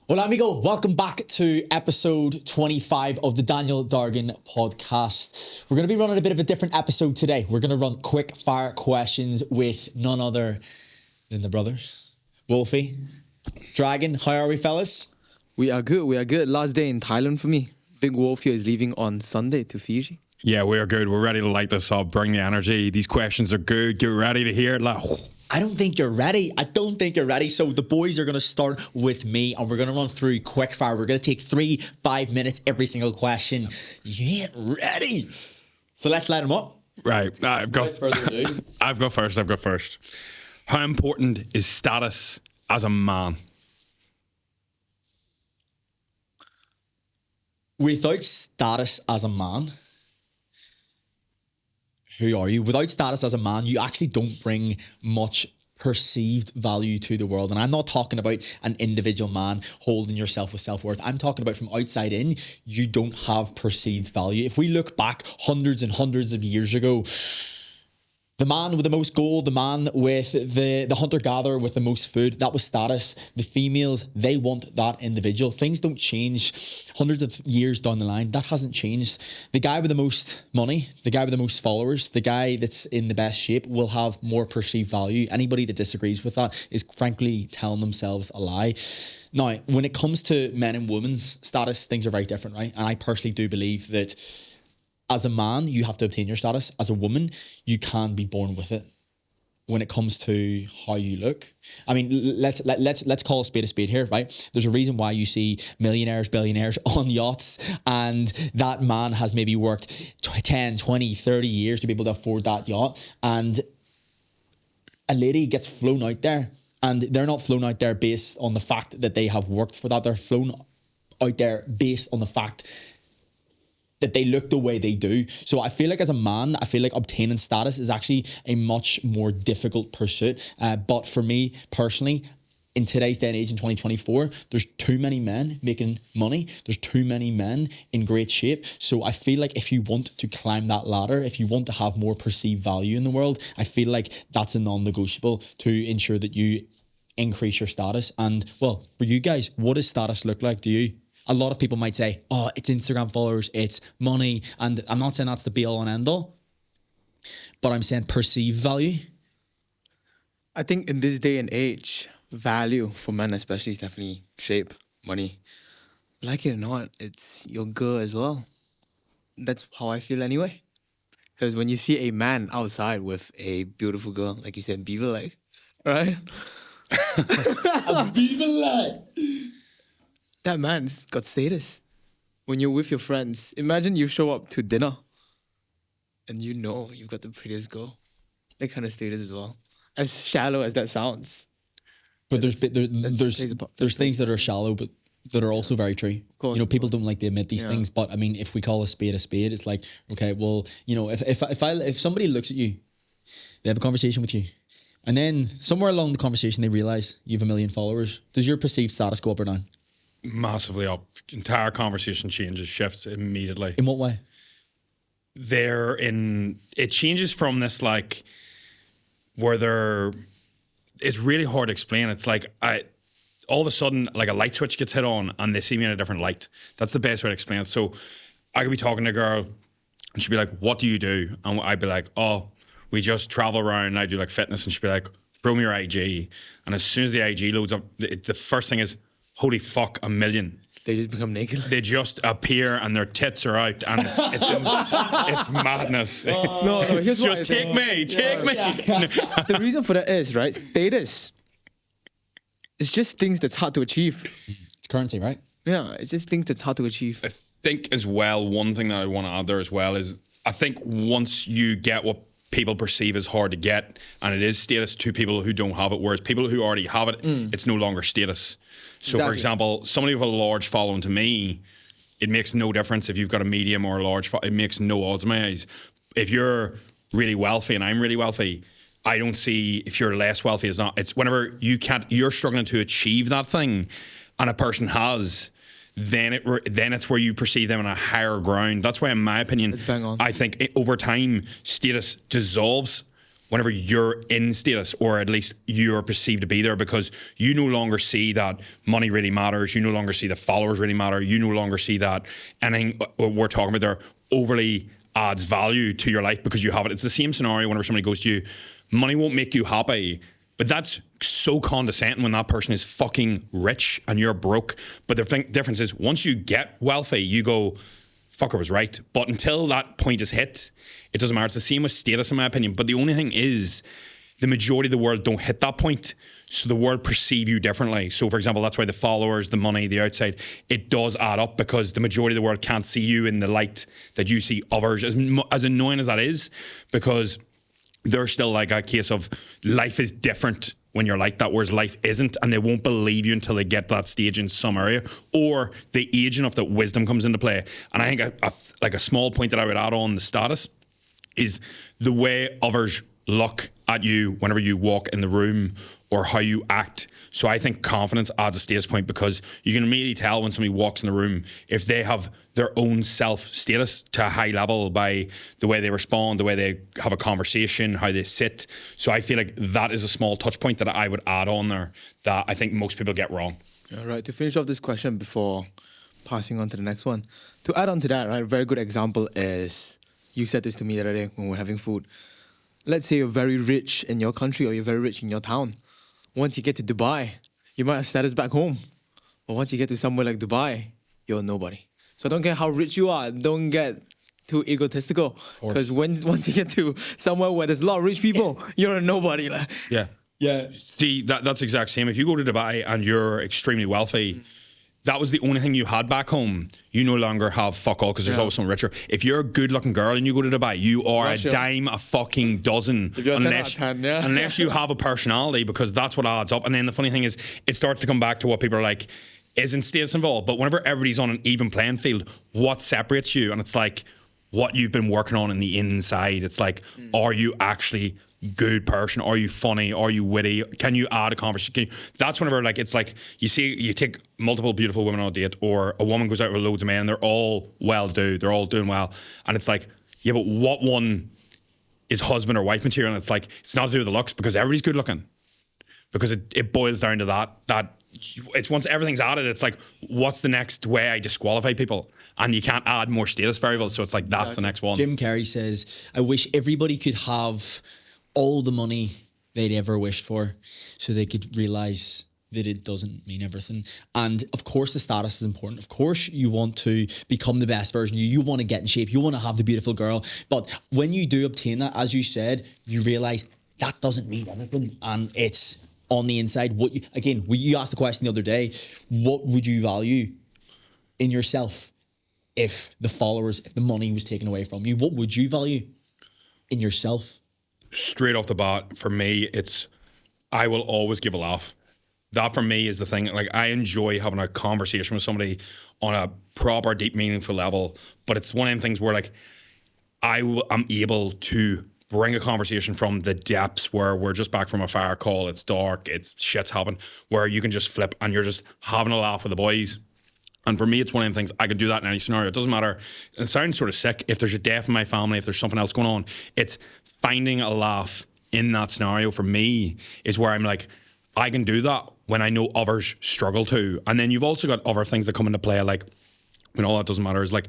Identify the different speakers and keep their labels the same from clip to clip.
Speaker 1: Well, amigo, welcome back to episode 25 of the Daniel Dargan podcast. We're going to be running a bit of a different episode today. We're going to run quick fire questions with none other than the brothers. Wolfie, Dragon, how are we, fellas?
Speaker 2: We are good. We are good. Last day in Thailand for me. Big Wolf here is leaving on Sunday to Fiji.
Speaker 3: Yeah, we are good. We're ready to light this up. Bring the energy. These questions are good. Get ready to hear it.
Speaker 1: I don't think you're ready. So the boys are going to start with me and we're going to run through quick fire. We're going to take 3-5 minutes every single question. You ain't ready. So let's light them up.
Speaker 3: Right. I've got first. How important is status as a man?
Speaker 1: Without status as a man, who are you? Without status as a man, you actually don't bring much perceived value to the world. And I'm not talking about an individual man holding yourself with self-worth. I'm talking about from outside in, you don't have perceived value. If we look back hundreds and hundreds of years ago, the man with the most gold, the man with the hunter-gatherer with the most food, that was status. The females, they want that individual. Things don't change hundreds of years down the line. That hasn't changed. The guy with the most money, the guy with the most followers, the guy that's in the best shape will have more perceived value. Anybody that disagrees with that is frankly telling themselves a lie. Now, when it comes to men and women's status, things are very different, right? And I personally do believe that as a man, you have to obtain your status. As a woman, you can be born with it. When it comes to how you look, I mean, let's call a spade here, right? There's a reason why you see millionaires, billionaires on yachts, and that man has maybe worked 10, 20, 30 years to be able to afford that yacht, and a lady gets flown out there, and they're not flown out there based on the fact that they have worked for that. They're flown out there based on the fact that they look the way they do. So I feel like as a man, I feel like obtaining status is actually a much more difficult pursuit. But for me personally, in today's day and age in 2024, there's too many men making money. There's too many men in great shape. So I feel like if you want to climb that ladder, if you want to have more perceived value in the world, I feel like that's a non-negotiable to ensure that you increase your status. And well, for you guys, what does status look like to you? A lot of people might say, oh, it's Instagram followers, it's money. And I'm not saying that's the be all and end all, but I'm saying perceived value.
Speaker 2: I think in this day and age, value for men especially is definitely shape, money. Like it or not, it's your girl as well. That's how I feel anyway. Because when you see a man outside with a beautiful girl, like you said, beaver leg, right?
Speaker 1: A beaver leg.
Speaker 2: That man's got status. When you're with your friends, imagine you show up to dinner and you know you've got the prettiest girl. That kind of status as well. As shallow as that sounds.
Speaker 1: But there's things that are shallow, but that are also very true. Of course, people don't like to admit these things, but I mean, if we call a spade, it's like, okay, well, if somebody looks at you, they have a conversation with you, and then somewhere along the conversation they realize you have 1 million followers, does your perceived status go up or down?
Speaker 3: Massively up. Entire conversation changes, shifts immediately.
Speaker 1: In what way?
Speaker 3: It changes from this like where it's really hard to explain. It's like all of a sudden like a light switch gets hit on and they see me in a different light. That's the best way to explain it. So I could be talking to a girl and she'd be like, what do you do? And I'd be like, oh, we just travel around and I do like fitness. And she'd be like, throw me your IG. And as soon as the IG loads up, the first thing is, holy fuck, 1 million.
Speaker 2: They just become naked.
Speaker 3: They just appear and their tits are out and it's madness.
Speaker 2: No, here's
Speaker 3: just take me.
Speaker 2: The reason for that is, right, status. It's just things that's hard to achieve.
Speaker 1: It's currency, right?
Speaker 2: Yeah, it's just things that's hard to achieve.
Speaker 3: I think as well, one thing that I want to add there as well is I think once you get what people perceive as hard to get, and it is status to people who don't have it, whereas people who already have it, it's no longer status. So for example, somebody with a large following to me, it makes no difference if you've got a medium or a large it makes no odds in my eyes. If you're really wealthy and I'm really wealthy, I don't see if you're less wealthy as not. It's whenever you're struggling to achieve that thing and a person has, then it's where you perceive them on a higher ground. That's why, in my opinion,
Speaker 2: it's bang on.
Speaker 3: I think over time, status dissolves whenever you're in status, or at least you're perceived to be there, because you no longer see that money really matters. You no longer see that followers really matter. You no longer see that anything we're talking about there overly adds value to your life because you have it. It's the same scenario whenever somebody goes to you, money won't make you happy. But that's so condescending when that person is fucking rich and you're broke. But the difference is, once you get wealthy, you go, fucker was right. But until that point is hit, it doesn't matter. It's the same with status, in my opinion. But the only thing is, the majority of the world don't hit that point. So the world perceive you differently. So, for example, that's why the followers, the money, the outside, it does add up, because the majority of the world can't see you in the light that you see others. As annoying as that is, because they're still like a case of life is different when you're like that, whereas life isn't, and they won't believe you until they get that stage in some area, or they age enough that wisdom comes into play. And I think a small point that I would add on the status is the way others look at you whenever you walk in the room, or how you act. So I think confidence adds a status point, because you can immediately tell when somebody walks in the room if they have their own self-status to a high level by the way they respond, the way they have a conversation, how they sit. So I feel like that is a small touch point that I would add on there that I think most people get wrong.
Speaker 2: All right, to finish off this question before passing on to the next one, to add on to that, right, a very good example is, you said this to me the other day when we were having food. Let's say you're very rich in your country, or you're very rich in your town. Once you get to Dubai, you might have status back home. But once you get to somewhere like Dubai, you're nobody. So don't care how rich you are, don't get too egotistical. Because once you get to somewhere where there's a lot of rich people, you're a nobody.
Speaker 3: Yeah. Yeah. See, that's the exact same. If you go to Dubai and you're extremely wealthy, that was the only thing you had back home. You no longer have fuck all, because there's always someone richer. If you're a good looking girl and you go to Dubai, you are a dime a fucking dozen, unless you have a personality, because that's what adds up. And then the funny thing is, it starts to come back to what people are like, isn't status involved? But whenever everybody's on an even playing field, what separates you? And it's like what you've been working on in the inside. It's like, are you actually good person? Are you funny? Are you witty? Can you add a conversation? That's whenever, like, it's like you take multiple beautiful women on a date, or a woman goes out with loads of men and they're all well-do, they're all doing well, and it's like, yeah, but what one is husband or wife material? And it's like, it's not to do with the looks, because everybody's good looking, because it boils down to that it's once everything's added, it's like, what's the next way I disqualify people? And you can't add more status variables, so it's like, that's the next one.
Speaker 1: Jim Carrey says, I wish everybody could have all the money they'd ever wished for, so they could realize that it doesn't mean everything. And of course the status is important. Of course you want to become the best version of you. You want to get in shape. You want to have the beautiful girl. But when you do obtain that, as you said, you realize that doesn't mean everything. And it's on the inside. You asked the question the other day, what would you value in yourself if the money was taken away from you? What would you value in yourself?
Speaker 3: Straight off the bat, for me, it's, I will always give a laugh. That for me is the thing. Like, I enjoy having a conversation with somebody on a proper, deep, meaningful level. But it's one of them things where, like, I'm able to bring a conversation from the depths where we're just back from a fire call, it's dark, it's shit's happened, where you can just flip and you're just having a laugh with the boys. And for me, it's one of them things, I can do that in any scenario. It doesn't matter. It sounds sort of sick. If there's a death in my family, if there's something else going on, it's finding a laugh in that scenario for me is where I'm like, I can do that when I know others struggle to. And then you've also got other things that come into play, like, when all that doesn't matter, is like,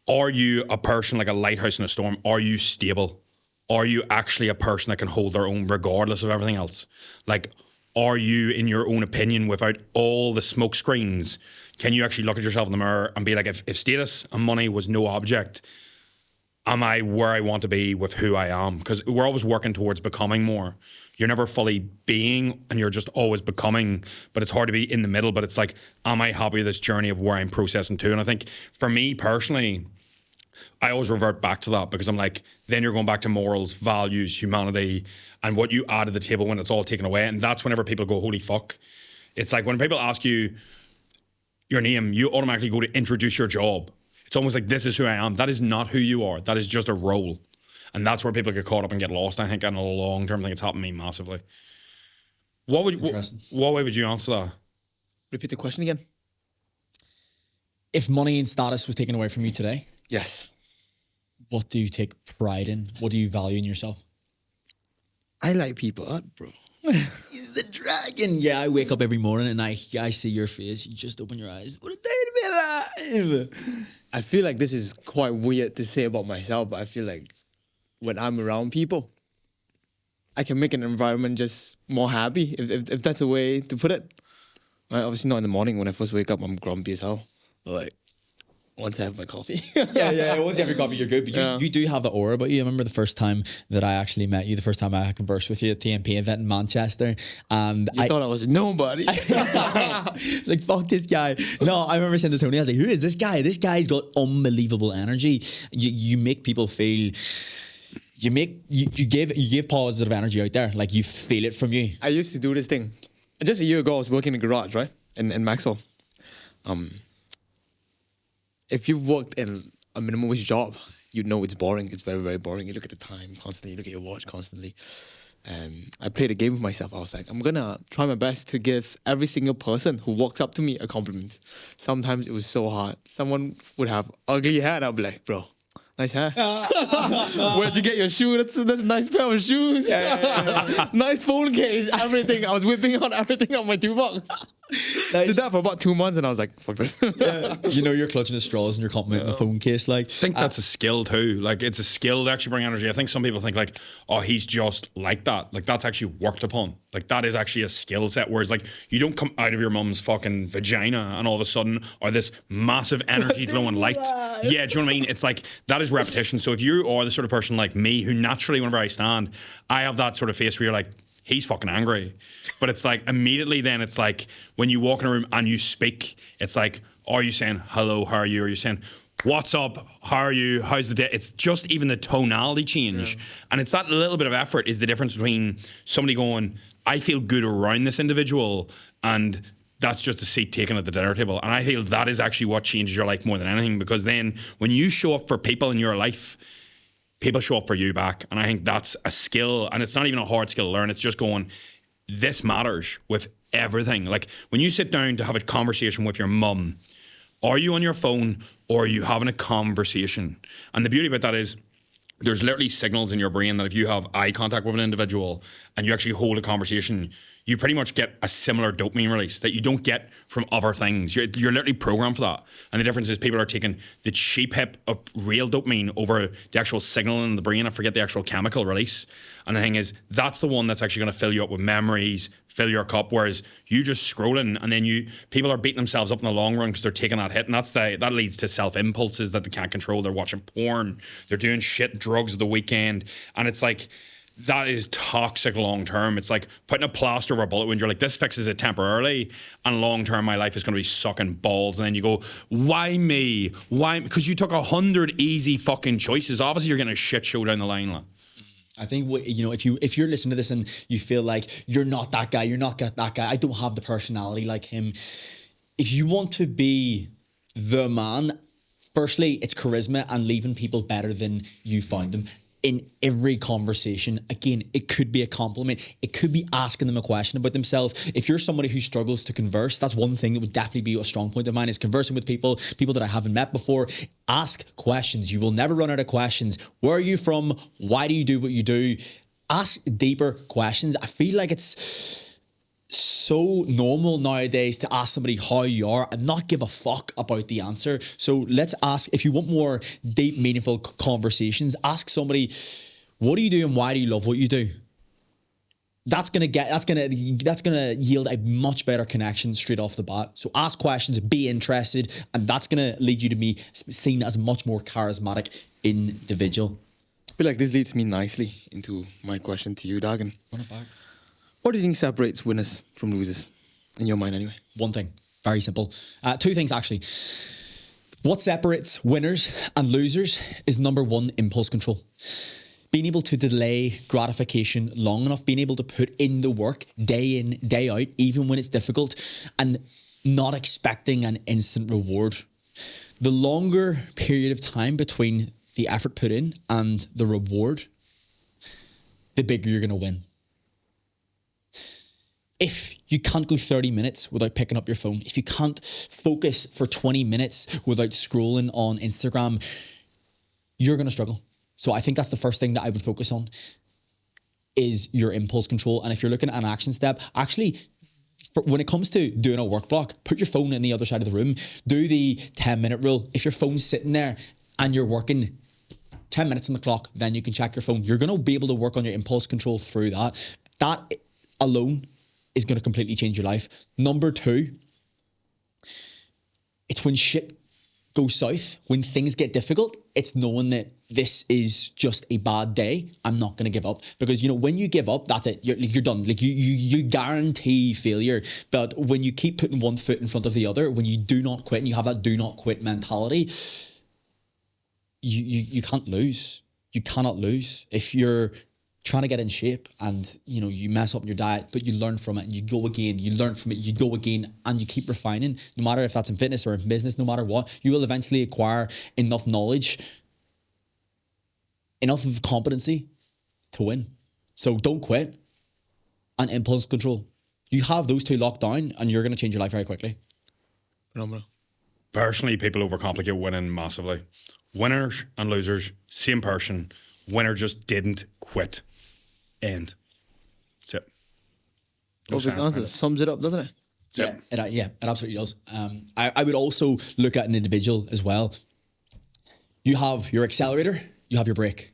Speaker 3: are you a person like a lighthouse in a storm? Are you stable? Are you actually a person that can hold their own regardless of everything else? Like, are you, in your own opinion, without all the smoke screens, can you actually look at yourself in the mirror and be like, if status and money was no object, am I where I want to be with who I am? Because we're always working towards becoming more. You're never fully being, and you're just always becoming, but it's hard to be in the middle. But it's like, am I happy with this journey of where I'm processing to? And I think for me personally, I always revert back to that, because I'm like, then you're going back to morals, values, humanity, and what you add to the table when it's all taken away. And that's whenever people go, holy fuck. It's like when people ask you your name, you automatically go to introduce your job. It's almost like, this is who I am. That is not who you are. That is just a role. And that's where people get caught up and get lost. I think in a long term thing, it's happened to me massively. What way would you answer that?
Speaker 2: Repeat the question again.
Speaker 1: If money and status was taken away from you today,
Speaker 2: yes,
Speaker 1: what do you take pride in? What do you value in yourself?
Speaker 2: I light people up, bro.
Speaker 1: He's the dragon. Yeah, I wake up every morning and I see your face. You just open your eyes. What a day to be alive.
Speaker 2: I feel like this is quite weird to say about myself, but I feel like when I'm around people, I can make an environment just more happy, if that's a way to put it. Right? Obviously not in the morning when I first wake up, I'm grumpy as hell. But like, once I have my coffee.
Speaker 1: Yeah. Once you have your coffee, you're good. But
Speaker 2: Yeah.
Speaker 1: you do have the aura about you. I remember the first time that I actually met you, the first time I conversed with you at the TMP event in Manchester. And
Speaker 2: You thought I was nobody.
Speaker 1: it's like, fuck this guy. No, I remember saying to Tony, I was like, who is this guy? This guy's got unbelievable energy. You make people feel... You give positive energy out there. Like, you feel it from you.
Speaker 2: I used to do this thing. Just a year ago, I was working in a garage, right? In Maxwell. If you've worked in a minimum wage job, you know it's boring. It's very, very boring. You look at the time constantly. You look at your watch constantly. I played a game with myself. I was like, I'm going to try my best to give every single person who walks up to me a compliment. Sometimes it was so hard. Someone would have ugly hair and I'd be like, bro, nice hair. Where'd you get your shoe? That's a nice pair of shoes. Nice phone case, everything. I was whipping out everything on my toolbox. Did that for about 2 months and I was like, fuck this.
Speaker 1: You know, you're clutching at straws and you're complimenting the phone case. Like,
Speaker 3: I think that's a skill too. Like, it's a skill to actually bring energy. I think some people think like, oh, he's just like that. Like, that's actually worked upon. Like, that is actually a skill set. Whereas like, you don't come out of your mum's fucking vagina and all of a sudden are this massive energy glowing light. Yeah, do you know what I mean? It's like, that is repetition. So if you are the sort of person like me who naturally, whenever I stand, I have that sort of face where you're like, he's fucking angry. But it's like, immediately then it's like, when you walk in a room and you speak, it's like, are you saying, hello, how are you? Are you saying, what's up? How are you? How's the day? It's just even the tonality change. Yeah. And it's that little bit of effort is the difference between somebody going, I feel good around this individual, and that's just a seat taken at the dinner table. And I feel that is actually what changes your life more than anything, because then when you show up for people in your life, people show up for you back. And I think that's a skill, and it's not even a hard skill to learn. It's just going, this matters with everything. Like, when you sit down to have a conversation with your mum, are you on your phone or are you having a conversation? And the beauty about that is there's literally signals in your brain that if you have eye contact with an individual and you actually hold a conversation, you pretty much get a similar dopamine release that you don't get from other things. You're literally programmed for that. And the difference is people are taking the cheap hip of real dopamine over the actual signal in the brain. I forget the actual chemical release. And the thing is, that's the one that's actually going to fill you up with memories, fill your cup, whereas you just scrolling and then people are beating themselves up in the long run because they're taking that hit, and that leads to self-impulses that they can't control. They're watching porn, they're doing shit, drugs at the weekend, and it's like, that is toxic long term. It's like putting a plaster over a bullet wound. You're like, this fixes it temporarily, and long term my life is going to be sucking balls. And then you go, why me? Why? Because you took 100 easy fucking choices. Obviously you're getting a shit show down the line. Like.
Speaker 1: I think, you know, if you're listening to this and you feel like you're not that guy, I don't have the personality like him. If you want to be the man, firstly, it's charisma and leaving people better than you found them. In every conversation, again, it could be a compliment. It could be asking them a question about themselves. If you're somebody who struggles to converse, that's one thing that would definitely be a strong point of mine, is conversing with people that I haven't met before. Ask questions. You will never run out of questions. Where are you from? Why do you do what you do? Ask deeper questions. I feel like it's so normal nowadays to ask somebody how you are and not give a fuck about the answer. So let's ask, if you want more deep, meaningful conversations, ask somebody, what do you do and why do you love what you do? That's gonna yield a much better connection straight off the bat. So ask questions, be interested, and that's gonna lead you to be seen as a much more charismatic individual.
Speaker 2: I feel like this leads me nicely into my question to you, Dargan.
Speaker 1: Run it back.
Speaker 2: What do you think separates winners from losers? In your mind, anyway.
Speaker 1: One thing. Very simple. Two things, actually. What separates winners and losers is, number one, impulse control. Being able to delay gratification long enough, being able to put in the work day in, day out, even when it's difficult, and not expecting an instant reward. The longer period of time between the effort put in and the reward, the bigger you're going to win. If you can't go 30 minutes without picking up your phone, if you can't focus for 20 minutes without scrolling on Instagram, you're going to struggle. So I think that's the first thing that I would focus on. is your impulse control. And if you're looking at an action step, actually, when it comes to doing a work block, put your phone in the other side of the room. Do the 10-minute rule. If your phone's sitting there and you're working 10 minutes on the clock, then you can check your phone. You're going to be able to work on your impulse control through that. That alone is going to completely change your life. Number 2, it's when shit goes south, when things get difficult, it's knowing that this is just a bad day. I'm not going to give up, because when you give up, that's it. You're done. Like you guarantee failure. But when you keep putting one foot in front of the other, when you do not quit and you have that do not quit mentality, you can't lose. You cannot lose. If you're trying to get in shape and you mess up your diet, but you learn from it and you go again, you learn from it, you go again, and you keep refining, no matter if that's in fitness or in business, no matter what, you will eventually acquire enough knowledge, enough of competency to win. So don't quit, and impulse control. You have those 2 locked down and you're going to change your life very quickly.
Speaker 2: Phenomenal.
Speaker 3: Personally, people overcomplicate winning massively. Winners and losers, same person. Winner just didn't quit. End. That's it. No
Speaker 2: Perfect
Speaker 3: science
Speaker 2: answer.
Speaker 3: behind it.
Speaker 2: Sums it up, doesn't it?
Speaker 3: That's it.
Speaker 1: It absolutely does. I would also look at an individual as well. You have your accelerator, you have your brake.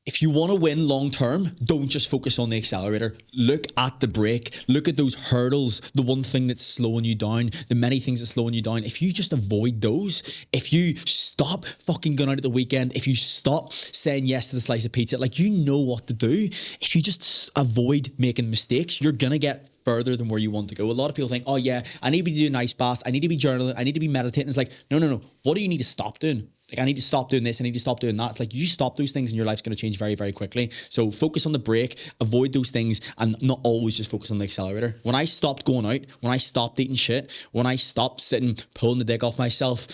Speaker 1: If you want to win long term, don't just focus on the accelerator. Look at the brake. Look at those hurdles, the one thing that's slowing you down, the many things that's slowing you down. If you just avoid those, if you stop fucking going out at the weekend, if you stop saying yes to the slice of pizza, like what to do, if you just avoid making mistakes, you're going to get further than where you want to go. A lot of people think, oh yeah, I need to be doing ice baths, I need to be journaling, I need to be meditating. It's like, no. What do you need to stop doing? Like, I need to stop doing this, I need to stop doing that. It's like, you stop those things and your life's going to change very, very quickly. So focus on the brake, avoid those things, and not always just focus on the accelerator. When I stopped going out, when I stopped eating shit, when I stopped sitting, pulling the dick off myself,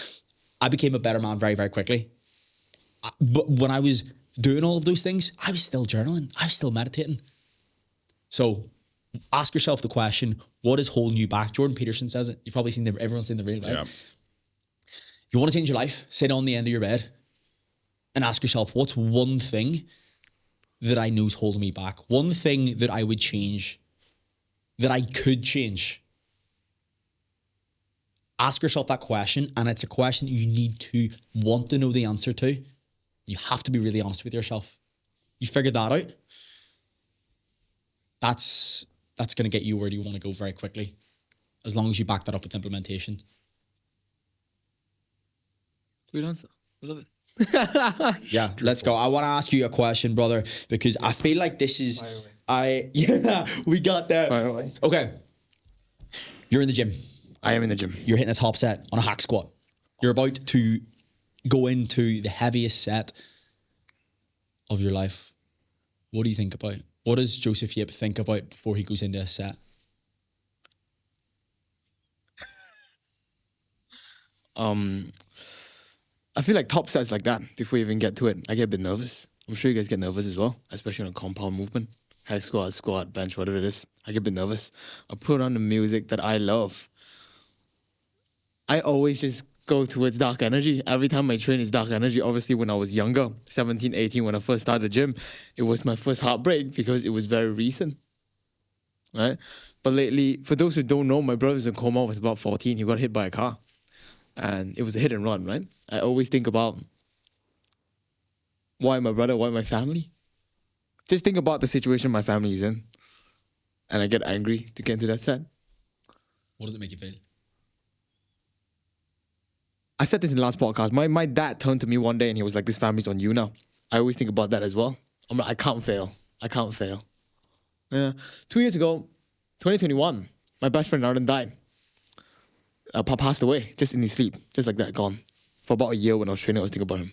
Speaker 1: I became a better man very, very quickly. But when I was doing all of those things, I was still journaling, I was still meditating. So ask yourself the question, what is holding you back? Jordan Peterson says it. You've probably seen everyone's seen the reel, right?
Speaker 3: Yeah.
Speaker 1: You want to change your life, sit on the end of your bed and ask yourself, what's one thing that I know is holding me back? One thing that I would change, that I could change. Ask yourself that question, and it's a question you need to want to know the answer to. You have to be really honest with yourself. You figured that out, that's going to get you where you want to go very quickly, as long as you back that up with implementation.
Speaker 2: Good answer. I love it.
Speaker 1: Yeah, let's go. I want to ask you a question, brother, because I feel like this is... we got that.
Speaker 2: Fire away.
Speaker 1: Okay. You're in the gym.
Speaker 2: I am in the gym.
Speaker 1: You're hitting a top set on a hack squat. You're about to go into the heaviest set of your life. What do you think about? What does Joseph Yip think about before he goes into a set?
Speaker 2: I feel like top sets like that, before you even get to it, I get a bit nervous. I'm sure you guys get nervous as well, especially on a compound movement. Hack squat, bench, whatever it is. I get a bit nervous. I put on the music that I love. I always just go towards dark energy. Every time I train is dark energy. Obviously, when I was younger, 17, 18, when I first started the gym, it was my first heartbreak because it was very recent, right? But lately, for those who don't know, my brother's in coma, was about 14. He got hit by a car. And it was a hit and run, right? I always think about why my brother, why my family. Just think about the situation my family is in. And I get angry to get into that set.
Speaker 1: What does it make you feel?
Speaker 2: I said this in the last podcast. My dad turned to me one day and he was like, this family's on you now. I always think about that as well. I'm like, I can't fail. Yeah. 2 years ago, 2021, my best friend Arden died. Passed away just in his sleep, just like that, gone. For about a year when I was training, I was thinking about him.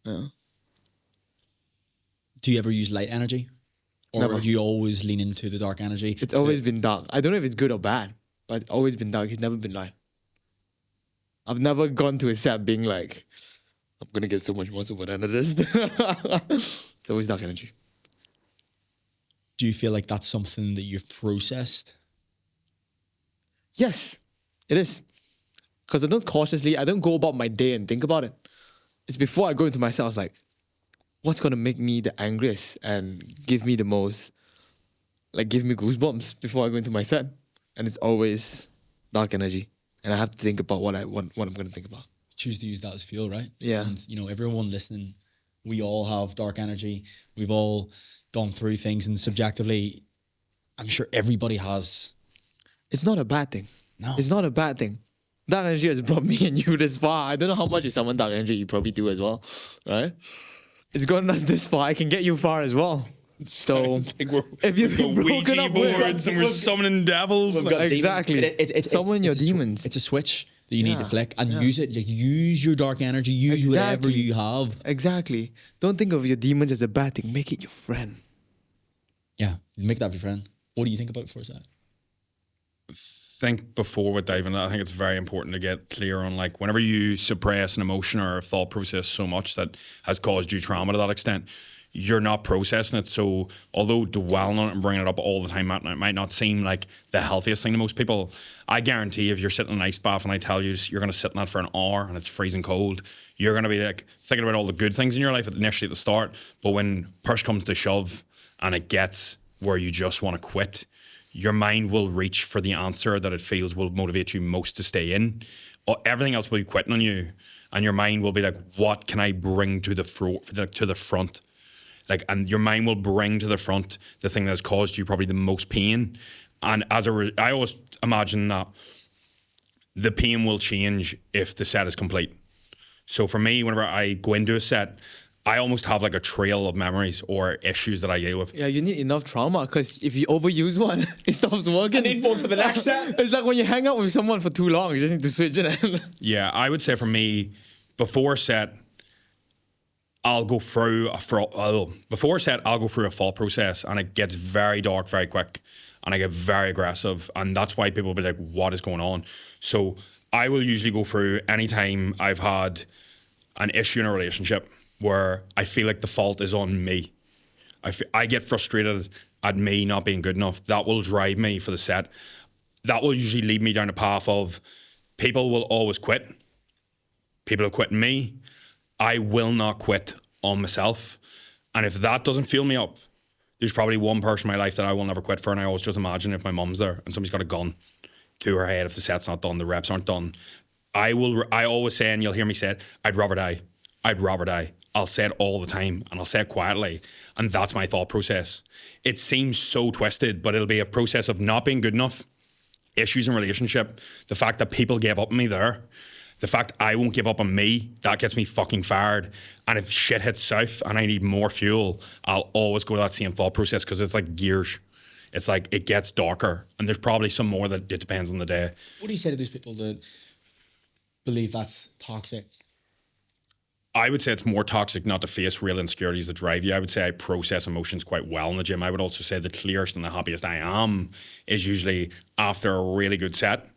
Speaker 2: Yeah.
Speaker 1: Do you ever use light energy? Or
Speaker 2: Never.
Speaker 1: do you always lean into the dark energy?
Speaker 2: It's always been dark. I don't know if it's good or bad, but it's always been dark. It's never been light. I've never gone to a set being like, I'm going to get so much more of than it is. It's always dark energy.
Speaker 1: Do you feel like that's something that you've processed?
Speaker 2: Yes, it is. Because I don't cautiously, I don't go about my day and think about it. It's before I go into my cell, I was like, what's gonna make me the angriest and give me the most, like give me goosebumps before I go into my set. And it's always dark energy. And I have to think about what I'm gonna think about.
Speaker 1: Choose to use that as fuel, right?
Speaker 2: Yeah.
Speaker 1: And you know, everyone listening, we all have dark energy. We've all gone through things, and subjectively, I'm sure everybody has.
Speaker 2: It's not a bad thing.
Speaker 1: No.
Speaker 2: It's not a bad thing. Dark energy has brought me and you this far. I don't know how much is someone dark energy, you probably do as well, right? It's gotten us this far. I can get you far as well. So if you've been broken up
Speaker 3: boards and we're summoning devils,
Speaker 1: We've got demons.
Speaker 2: exactly, summon your
Speaker 1: it's
Speaker 2: demons.
Speaker 1: It's a switch that you need to
Speaker 2: Yeah,
Speaker 1: flick and
Speaker 2: yeah.
Speaker 1: use it. Like, use your dark energy. Use whatever
Speaker 2: Exactly.
Speaker 1: you have.
Speaker 2: Exactly. Don't think of your demons as a bad thing. Make it your friend.
Speaker 1: Yeah, make that your friend. What do you think about before that?
Speaker 3: think before with diving, I think it's very important to get clear on, like, whenever you suppress an emotion or a thought process so much that has caused you trauma to that extent, you're not processing it. So although dwelling on it and bringing it up all the time might not seem like the healthiest thing to most people, I guarantee if you're sitting in an ice bath and I tell you you're going to sit in that for an hour and it's freezing cold, you're going to be like thinking about all the good things in your life initially at the start. But when push comes to shove and it gets where you just want to quit, your mind will reach for the answer that it feels will motivate you most to stay in. Everything else will be quitting on you, and your mind will be like, what can I bring to the front? Like, and your mind will bring to the front the thing that has caused you probably the most pain. And I always imagine that the pain will change if the set is complete. So for me, whenever I go into a set, I almost have like a trail of memories or issues that I deal with.
Speaker 2: Yeah, you need enough trauma, because if you overuse one, it stops working.
Speaker 1: I need one for the next set.
Speaker 2: It's like when you hang out with someone for too long, you just need to switch it.
Speaker 3: Yeah, I would say for me, before a set, I'll go through a thought process, and it gets very dark very quick, and I get very aggressive, and that's why people will be like, what is going on? So I will usually go through anytime I've had an issue in a relationship where I feel like the fault is on me. I get frustrated at me not being good enough. That will drive me for the set. That will usually lead me down a path of people will always quit. People have quit me. I will not quit on myself. And if that doesn't fuel me up, there's probably one person in my life that I will never quit for, and I always just imagine if my mum's there and somebody's got a gun to her head, if the set's not done, the reps aren't done, I always say, and you'll hear me say it, I'd rather die. I'd rather die. I'll say it all the time, and I'll say it quietly, and that's my thought process. It seems so twisted, but it'll be a process of not being good enough, issues in relationship, the fact that people gave up on me there, the fact I won't give up on me, that gets me fucking fired. And if shit hits south and I need more fuel, I'll always go to that same thought process, because it's like gears. It's like it gets darker, and there's probably some more that it depends on the day.
Speaker 1: What do you say to those people that believe that's toxic?
Speaker 3: I would say it's more toxic not to face real insecurities that drive you. I would say I process emotions quite well in the gym. I would also say the clearest and the happiest I am is usually after a really good set.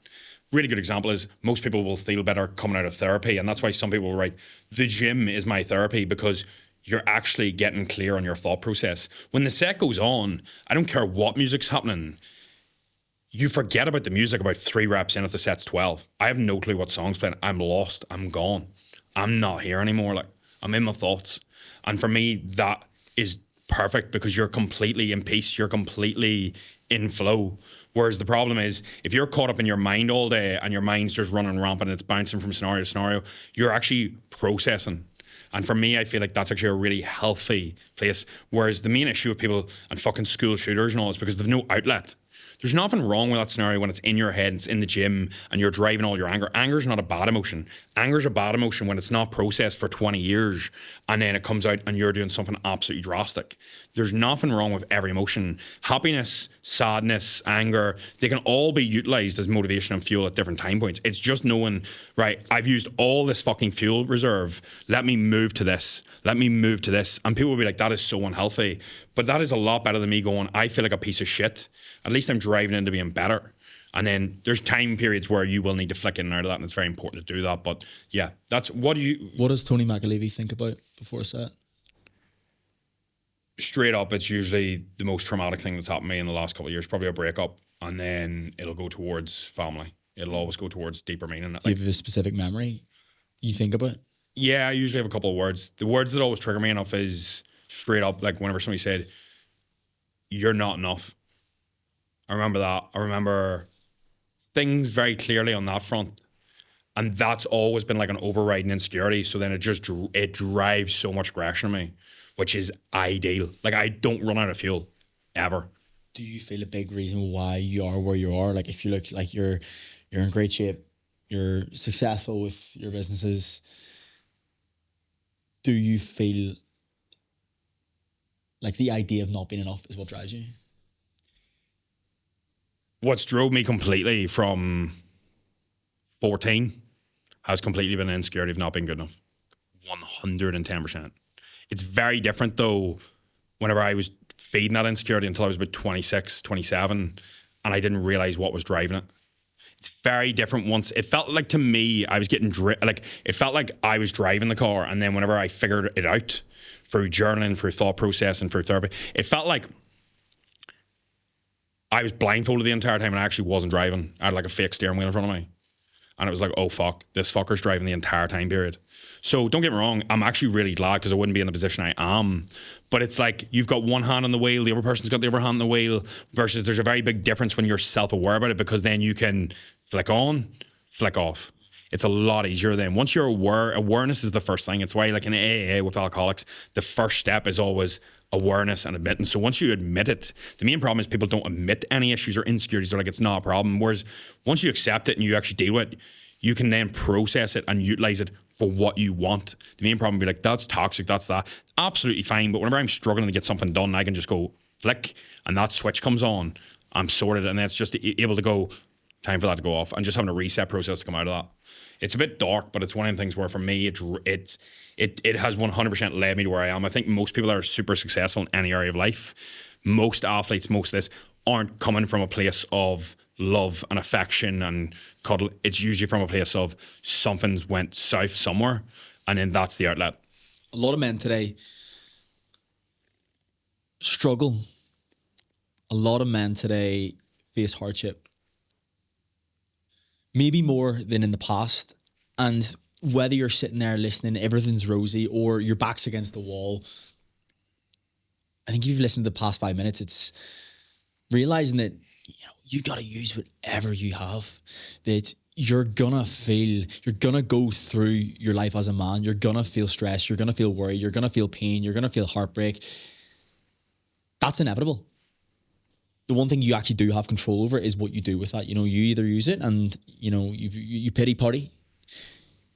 Speaker 3: Really good example is most people will feel better coming out of therapy, and that's why some people will write, the gym is my therapy, because you're actually getting clear on your thought process. When the set goes on, I don't care what music's happening, you forget about the music about 3 reps in if the set's 12. I have no clue what song's playing. I'm lost. I'm gone. I'm not here anymore. Like, I'm in my thoughts. And for me, that is perfect, because you're completely in peace. You're completely in flow. Whereas the problem is, if you're caught up in your mind all day and your mind's just running rampant and it's bouncing from scenario to scenario, you're actually processing. And for me, I feel like that's actually a really healthy place. Whereas the main issue with people and fucking school shooters and all is because they've no outlet. There's nothing wrong with that scenario when it's in your head, it's in the gym, and you're driving all your anger. Anger's not a bad emotion. Anger's a bad emotion when it's not processed for 20 years and then it comes out and you're doing something absolutely drastic. There's nothing wrong with every emotion. Happiness, sadness, anger, they can all be utilised as motivation and fuel at different time points. It's just knowing, right, I've used all this fucking fuel reserve. Let me move to this. Let me move to this. And people will be like, that is so unhealthy. But that is a lot better than me going, I feel like a piece of shit. At least I'm driving into being better. And then there's time periods where you will need to flick in and out of that, and it's very important to do that. But yeah, that's what
Speaker 1: does Tony Mcaleavey think about before a set?
Speaker 3: Straight up, it's usually the most traumatic thing that's happened to me in the last couple of years, probably a breakup, and then it'll go towards family. It'll always go towards deeper meaning.
Speaker 1: Do you have a specific memory you think about?
Speaker 3: Yeah, I usually have a couple of words. The words that always trigger me enough is straight up, like whenever somebody said, "You're not enough." I remember that. I remember things very clearly on that front. And that's always been like an overriding insecurity. So then it drives so much aggression in me, which is ideal. Like I don't run out of fuel ever.
Speaker 1: Do you feel a big reason why you are where you are? Like if you look like you're in great shape, you're successful with your businesses, do you feel like the idea of not being enough is what drives you?
Speaker 3: What's drove me completely from 14 has completely been an insecurity of not being good enough. 110%. It's very different though whenever I was feeding that insecurity until I was about 26, 27, and I didn't realize what was driving it. It's very different once. It felt like to me, I was getting, it felt like I was driving the car, and then whenever I figured it out through journaling, through thought process, and through therapy, it felt like I was blindfolded the entire time and I actually wasn't driving. I had like a fake steering wheel in front of me. And it was like, oh fuck, this fucker's driving the entire time period. So don't get me wrong, I'm actually really glad because I wouldn't be in the position I am. But it's like you've got one hand on the wheel, the other person's got the other hand on the wheel, versus there's a very big difference when you're self-aware about it, because then you can flick on, flick off. It's a lot easier then. Once you're aware, awareness is the first thing. It's why like in AA with alcoholics, the first step is always awareness and admittance. So once you admit it, the main problem is people don't admit any issues or insecurities. They're like, it's not a problem. Whereas once you accept it and you actually deal with it, you can then process it and utilize it for what you want. The main problem would be like, that's toxic, that's that. Absolutely fine. But whenever I'm struggling to get something done, I can just go flick and that switch comes on. I'm sorted. And then it's just able to go, time for that to go off, and just having a reset process to come out of that. It's a bit dark, but it's one of the things where for me, it has 100% led me to where I am. I think most people that are super successful in any area of life, most athletes, most of this, aren't coming from a place of love and affection and cuddle. It's usually from a place of something's went south somewhere, and then that's the outlet.
Speaker 1: A lot of men today struggle. A lot of men today face hardship. Maybe more than in the past. And whether you're sitting there listening, everything's rosy, or your back's against the wall, I think you've listened to the past 5 minutes. It's realizing that you got to use whatever you have. That you're gonna go through your life as a man. You're gonna feel stress. You're gonna feel worry. You're gonna feel pain. You're gonna feel heartbreak. That's inevitable. The one thing you actually do have control over is what you do with that. You either use it and, you pity party,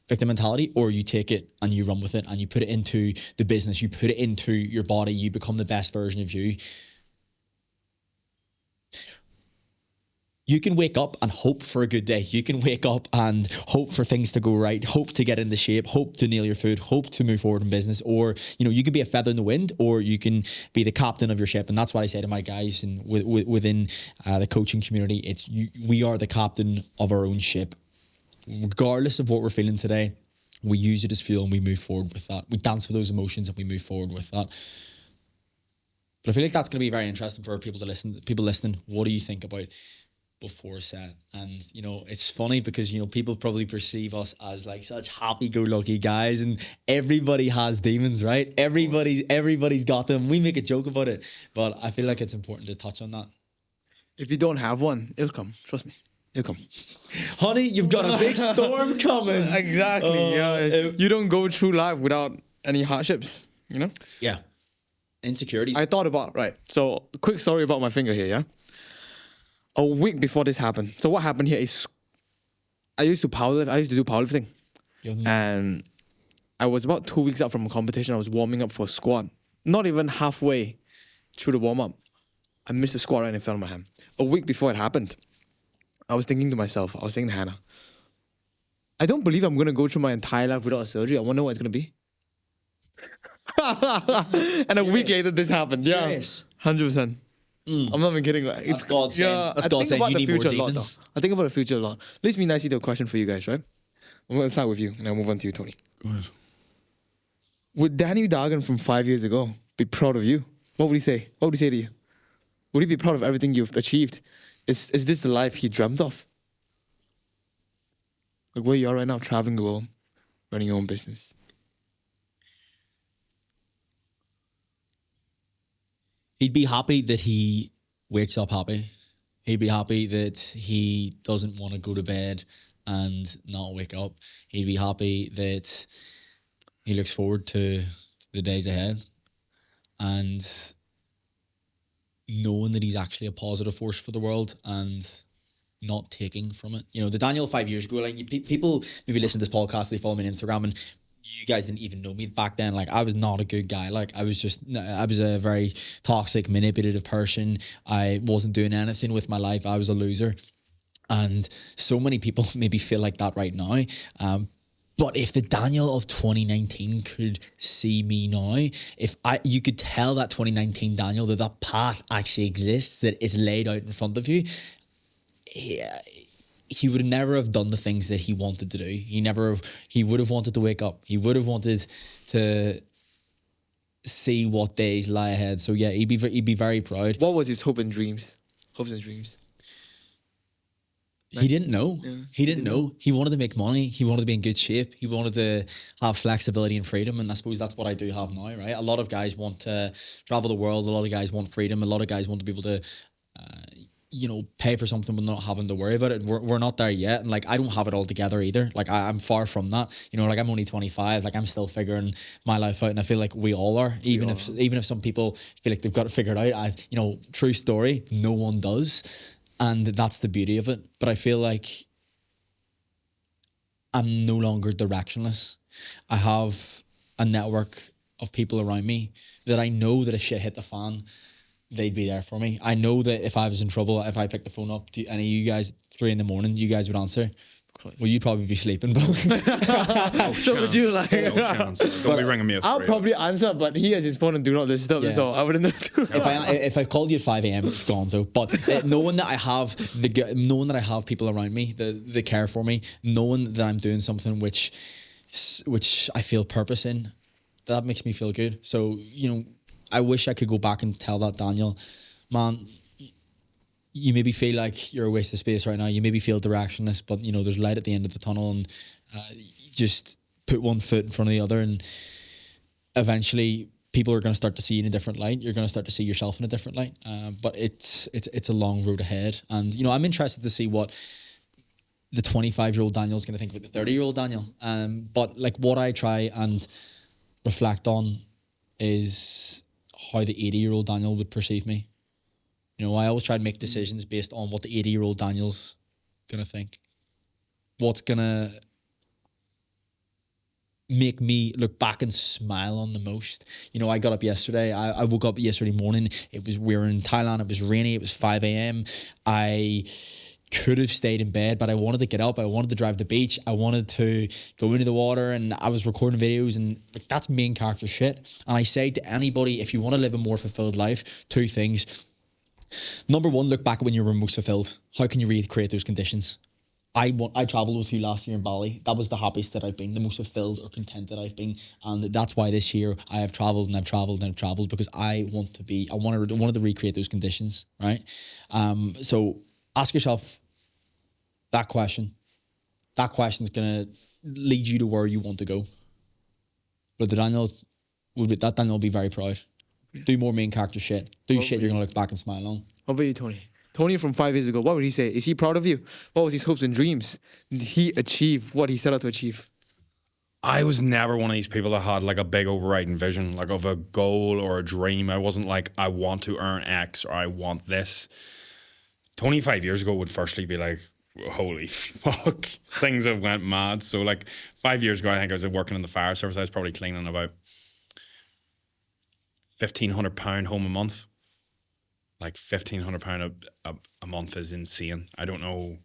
Speaker 1: victim mentality, or you take it and you run with it and you put it into the business, you put it into your body, you become the best version of you. You can wake up and hope for a good day. You can wake up and hope for things to go right, hope to get into shape, hope to nail your food, hope to move forward in business. Or, you can be a feather in the wind, or you can be the captain of your ship. And that's what I say to my guys and within the coaching community. We are the captain of our own ship. Regardless of what we're feeling today, we use it as fuel and we move forward with that. We dance with those emotions and we move forward with that. But I feel like that's going to be very interesting for people to listen. People listening, what do you think about before set? And it's funny because people probably perceive us as like such happy-go-lucky guys, and everybody has demons, right? Everybody's got them. We make a joke about it, but I feel like it's important to touch on that.
Speaker 2: If you don't have one, it'll come. Trust me, it'll come.
Speaker 1: Honey, you've got a big storm coming.
Speaker 2: Exactly. You don't go through life without any hardships.
Speaker 1: Yeah. Insecurities.
Speaker 2: I thought about So, quick story about my finger here. Yeah. A week before this happened. So what happened here is I used to powerlift. I used to do powerlifting. And I was about 2 weeks out from a competition. I was warming up for a squat. Not even halfway through the warm-up, I missed a squat right in front of my hand. A week before it happened, I was thinking to Hannah, I don't believe I'm going to go through my entire life without a surgery. I wonder what it's going to be. And a week later, this happened.
Speaker 1: Serious?
Speaker 2: Yeah, 100%. I'm not even kidding.
Speaker 1: That's God saying. That's God saying you need more demons.
Speaker 2: I think about the future a lot. Leads me nicely to a question for you guys, right? I'm going to start with you, and I'll move on to you, Tony.
Speaker 3: Go ahead.
Speaker 2: Would Danny Dargan from 5 years ago be proud of you? What would he say? What would he say to you? Would he be proud of everything you've achieved? Is this the life he dreamt of? Like where you are right now, traveling the world, running your own business.
Speaker 1: He'd be happy that he wakes up happy. He'd be happy that he doesn't want to go to bed and not wake up. He'd be happy that he looks forward to the days ahead and knowing that he's actually a positive force for the world and not taking from it. You know, the Daniel 5 years ago, like people maybe listen to this podcast, they follow me on Instagram, and you guys didn't even know me back then. Like, I was not a good guy. Like, I was a very toxic, manipulative person. I wasn't doing anything with my life. I was a loser. And so many people maybe feel like that right now. But if the Daniel of 2019 could see me now, you could tell that 2019 Daniel that path actually exists, that it's laid out in front of you. He would never have done the things that he wanted to do. He would have wanted to wake up. He would have wanted to see what days lie ahead. So yeah, he'd be very proud.
Speaker 2: What was his hopes and dreams?
Speaker 1: He didn't know.
Speaker 2: Yeah,
Speaker 1: he didn't know. He wanted to make money. He wanted to be in good shape. He wanted to have flexibility and freedom. And I suppose that's what I do have now, right? A lot of guys want to travel the world. A lot of guys want freedom. A lot of guys want to be able to, pay for something but not having to worry about it. We're not there yet. And like, I don't have it all together either. Like, I'm far from that. You know, like, I'm only 25. Like, I'm still figuring my life out. And I feel like we all are. Even if some people feel like they've got it figured out, true story, no one does. And that's the beauty of it. But I feel like I'm no longer directionless. I have a network of people around me that I know that if shit hit the fan, they'd be there for me. I know that if I was in trouble, if I picked the phone up to any of you guys at 3 a.m, you guys would answer. Well, you'd probably be sleeping, but
Speaker 2: so would you like?
Speaker 3: No chance. Don't be ringing me at 3
Speaker 2: I'll probably answer, but he has his phone and do not disturb, so I wouldn't know.
Speaker 1: If I called you at 5 a.m, it's gone. So, but knowing that I have people around me that care for me, knowing that I'm doing something which I feel purpose in, that makes me feel good. So, I wish I could go back and tell that Daniel, man, you maybe feel like you're a waste of space right now. You maybe feel directionless, but there's light at the end of the tunnel, and just put one foot in front of the other, and eventually people are going to start to see you in a different light. You're going to start to see yourself in a different light. But it's a long road ahead, and I'm interested to see what the 25-year-old Daniel is going to think about the 30-year-old Daniel. But like, what I try and reflect on is how the 80-year-old Daniel would perceive me. I always try to make decisions based on what the 80-year-old Daniel's going to think. What's going to make me look back and smile on the most. I got up yesterday. I woke up yesterday morning. We were in Thailand. It was rainy. It was 5 a.m. I could have stayed in bed, but I wanted to get up. I wanted to drive to the beach. I wanted to go into the water, and I was recording videos, and that's main character shit. And I say to anybody, if you want to live a more fulfilled life, 2 things. Number 1, look back at when you were most fulfilled. How can you recreate those conditions? I travelled with you last year in Bali. That was the happiest that I've been, the most fulfilled or content that I've been. And that's why this year I have travelled and I've travelled and I've travelled, because I wanted to recreate those conditions, right? So ask yourself that question. That question's going to lead you to where you want to go. But that Daniel will be very proud. Do more main character shit. Do shit you're going to look back and smile on.
Speaker 2: What about you, Tony? Tony from 5 years ago, what would he say? Is he proud of you? What was his hopes and dreams? Did he achieve what he set out to achieve?
Speaker 3: I was never one of these people that had like a big overriding vision, like of a goal or a dream. I wasn't like, I want to earn X or I want this. 25 years ago would firstly be like, holy fuck, things have went mad. So like 5 years ago, I think I was working in the fire service. I was probably cleaning about £1,500 home a month. Like £1,500 a month is insane. I don't know,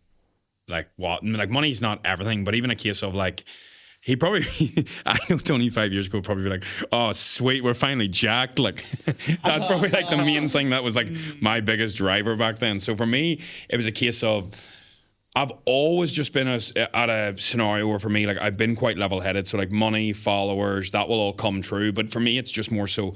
Speaker 3: like what, like money's not everything, but even a case of like, he probably, I know Tony 5 years ago probably be like, oh sweet, we're finally jacked. Like that's probably like the main thing that was like my biggest driver back then. So for me, it was a case of, I've always just been at a scenario where for me, like I've been quite level-headed. So like money, followers, that will all come true. But for me, it's just more so,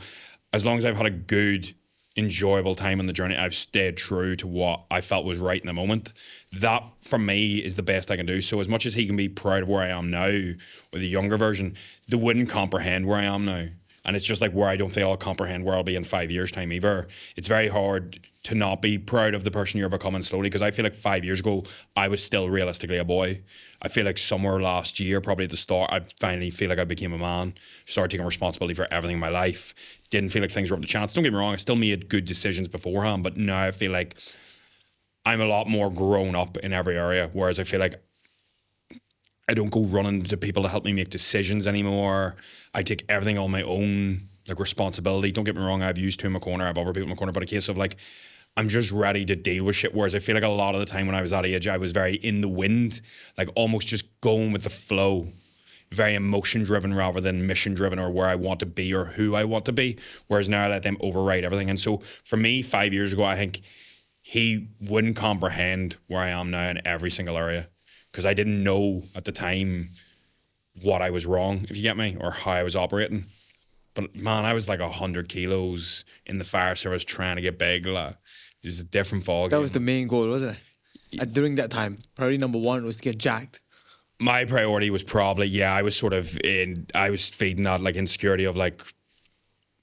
Speaker 3: as long as I've had a good, enjoyable time on the journey, I've stayed true to what I felt was right in the moment. That for me is the best I can do. So as much as he can be proud of where I am now, or the younger version, they wouldn't comprehend where I am now. And it's just like where I don't think I'll comprehend where I'll be in 5 years' time either. It's very hard to not be proud of the person you're becoming slowly, because I feel like 5 years ago, I was still realistically a boy. I feel like somewhere last year, probably at the start, I finally feel like I became a man, started taking responsibility for everything in my life. Didn't feel like things were up to chance. Don't get me wrong, I still made good decisions beforehand, but now I feel like I'm a lot more grown up in every area, whereas I feel like I don't go running to people to help me make decisions anymore. I take everything on my own, like responsibility. Don't get me wrong, I have used to in my corner, I have other people in my corner, but a case of like, I'm just ready to deal with shit. Whereas I feel like a lot of the time when I was that age, I was very in the wind, like almost just going with the flow, very emotion driven rather than mission driven or where I want to be or who I want to be. Whereas now I let them override everything. And so for me, 5 years ago, I think he wouldn't comprehend where I am now in every single area, because I didn't know at the time what I was wrong, if you get me, or how I was operating. But man, I was like 100 kilos in the fire service trying to get big. Like, it was a different ball game.
Speaker 2: That was the main goal, wasn't it? During that time, priority number one was to get jacked.
Speaker 3: My priority was probably, I was feeding that like insecurity of like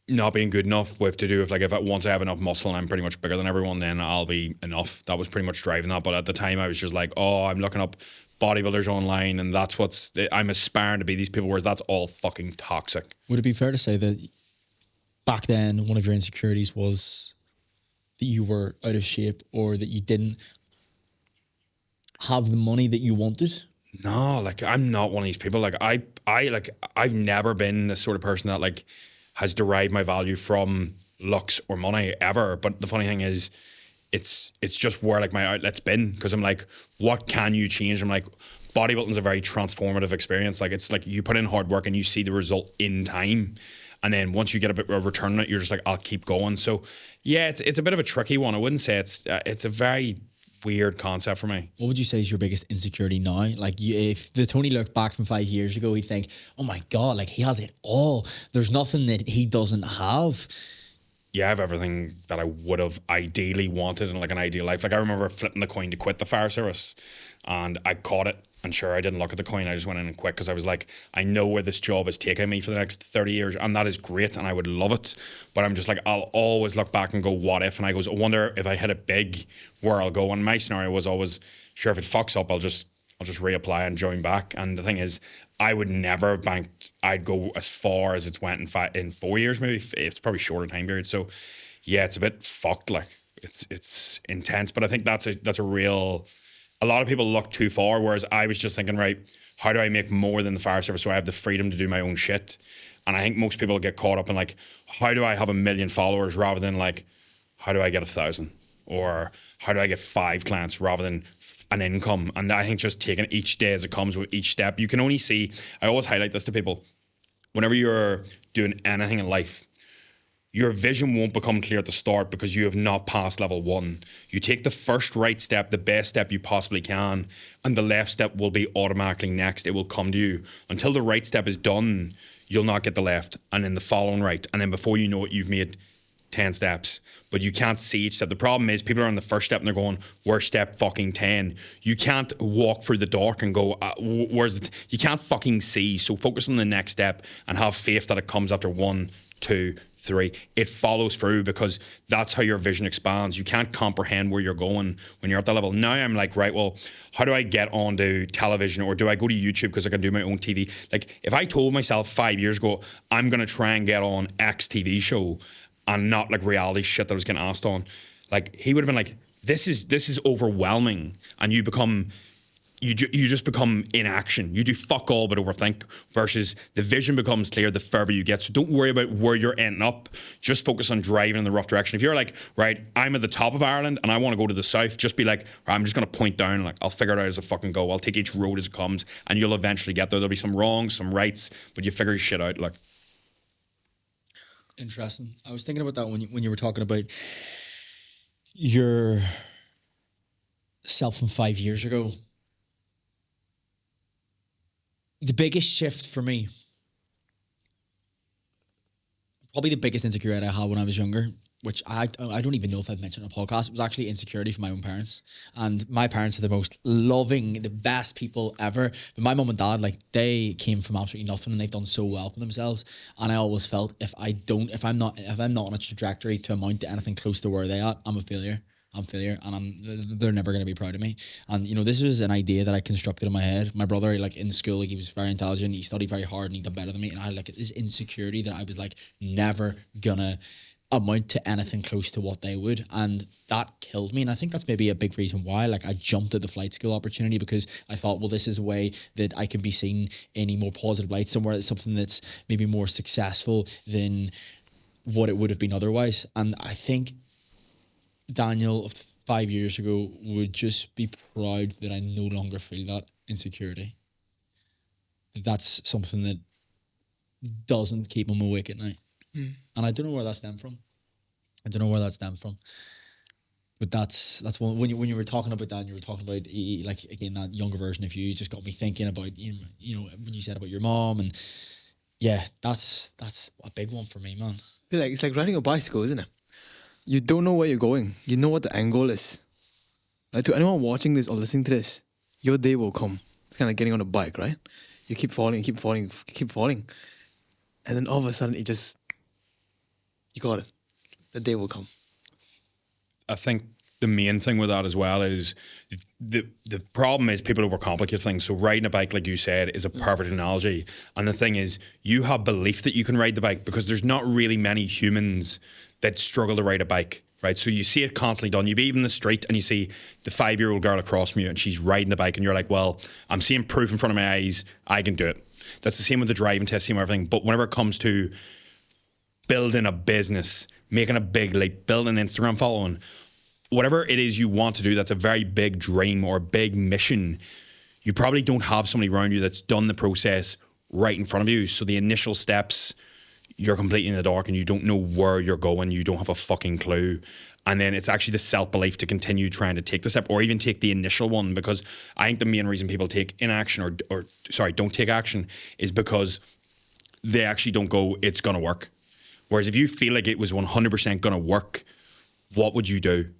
Speaker 3: not being good enough with to do with like once I have enough muscle and I'm pretty much bigger than everyone, then I'll be enough. That was pretty much driving that. But at the time I was just like, oh, I'm looking up bodybuilders online and I'm aspiring to be these people, whereas that's all fucking toxic.
Speaker 1: Would it be fair to say that back then one of your insecurities was that you were out of shape or that you didn't have the money that you wanted?
Speaker 3: No, like I'm not one of these people. Like I've never been the sort of person that like has derived my value from looks or money ever. But the funny thing is, it's just where like my outlet's been, because I'm like, what can you change? I'm like, bodybuilding's a very transformative experience. Like it's like you put in hard work and you see the result in time. And then once you get a bit of return on it, you're just like, I'll keep going. So yeah, it's a bit of a tricky one. I wouldn't say it's a very weird concept for me.
Speaker 1: What would you say is your biggest insecurity now? Like if the Tony looked back from 5 years ago, he'd think, oh my God, like he has it all. There's nothing that he doesn't have.
Speaker 3: Yeah, I have everything that I would have ideally wanted in like an ideal life. Like I remember flipping the coin to quit the fire service and I caught it. And sure, I didn't look at the coin. I just went in and quit because I was like, I know where this job is taking me for the next 30 years. And that is great. And I would love it. But I'm just like, I'll always look back and go, what if? And I goes, I wonder if I hit it big, where I'll go. And my scenario was always, sure, if it fucks up, I'll just reapply and join back. And the thing is, I would never have banked. I'd go as far as it's went in 4 years, maybe. It's probably shorter time period. So yeah, it's a bit fucked. Like it's intense. But I think that's a real. A lot of people look too far, whereas I was just thinking, right, how do I make more than the fire service so I have the freedom to do my own shit? And I think most people get caught up in like, how do I have 1 million followers rather than like, how do I get 1,000? Or how do I get 5 clients rather than an income? And I think just taking each day as it comes with each step, you can only see, I always highlight this to people, whenever you're doing anything in life, your vision won't become clear at the start because you have not passed level 1. You take the first right step, the best step you possibly can, and the left step will be automatically next. It will come to you. Until the right step is done, you'll not get the left, and then the following right. And then before you know it, you've made 10 steps, but you can't see each step. The problem is people are on the first step and they're going, where's step fucking 10? You can't walk through the dark and go, where's the, you can't fucking see. So focus on the next step and have faith that it comes after 1, 2, 3. It follows through because that's how your vision expands. You can't comprehend where you're going when you're at that level. Now I'm like, right, well, how do I get onto television, or do I go to YouTube because I can do my own TV? Like if I told myself 5 years ago, I'm going to try and get on X TV show and not like reality shit that I was getting asked on, like he would have been like, this is overwhelming, and you just become inaction. You do fuck all but overthink, versus the vision becomes clear the further you get. So don't worry about where you're ending up. Just focus on driving in the rough direction. If you're like, right, I'm at the top of Ireland and I want to go to the south, just be like, right, I'm just going to point down and like, I'll figure it out as I fucking go. I'll take each road as it comes and you'll eventually get there. There'll be some wrongs, some rights, but you figure your shit out. Like,
Speaker 1: interesting. I was thinking about that when you were talking about your self from 5 years ago. The biggest shift for me, probably the biggest insecurity I had when I was younger, which I don't even know if I've mentioned on a podcast. It was actually insecurity from my own parents. And my parents are the most loving, the best people ever. But my mum and dad, like, they came from absolutely nothing and they've done so well for themselves. And I always felt if I'm not on a trajectory to amount to anything close to where they are, I'm a failure. And they're never going to be proud of me. And this was an idea that I constructed in my head. My brother, like, in school, like, he was very intelligent, he studied very hard and he did better than me, and I had like this insecurity that I was like never gonna amount to anything close to what they would, and that killed me. And I think that's maybe a big reason why, like, I jumped at the flight school opportunity, because I thought, well, this is a way that I can be seen in a more positive light somewhere, that's something that's maybe more successful than what it would have been otherwise. And I think Daniel of 5 years ago would just be proud that I no longer feel that insecurity. That's something that doesn't keep him awake at night. And I don't know where that stemmed from. But that's one. When you were talking about that, and you were talking about, like, again, that younger version of you, just got me thinking about, when you said about your mom, and yeah, that's a big one for me, man.
Speaker 2: It's like riding a bicycle, isn't it? You don't know where you're going. You know what the end goal is. Like, to anyone watching this or listening to this, your day will come. It's kind of like getting on a bike, right? You keep falling. And then all of a sudden, you got it. The day will come.
Speaker 3: I think the main thing with that as well is the problem is people overcomplicate things. So riding a bike, like you said, is a perfect analogy. And the thing is, you have belief that you can ride the bike, because there's not really many humans that struggle to ride a bike, right? So you see it constantly done. You be even in the street and you see the 5-year-old girl across from you and she's riding the bike, and you're like, well, I'm seeing proof in front of my eyes, I can do it. That's the same with the driving test, same with everything. But whenever it comes to building a business, making a big leap, building an Instagram following, whatever it is you want to do, that's a very big dream or a big mission, you probably don't have somebody around you that's done the process right in front of you. So the initial steps, you're completely in the dark and you don't know where you're going. You don't have a fucking clue. And then it's actually the self-belief to continue trying to take the step, or even take the initial one, because I think the main reason people take inaction or don't take action is because they actually don't go, it's going to work. Whereas if you feel like it was 100% going to work, what would you do?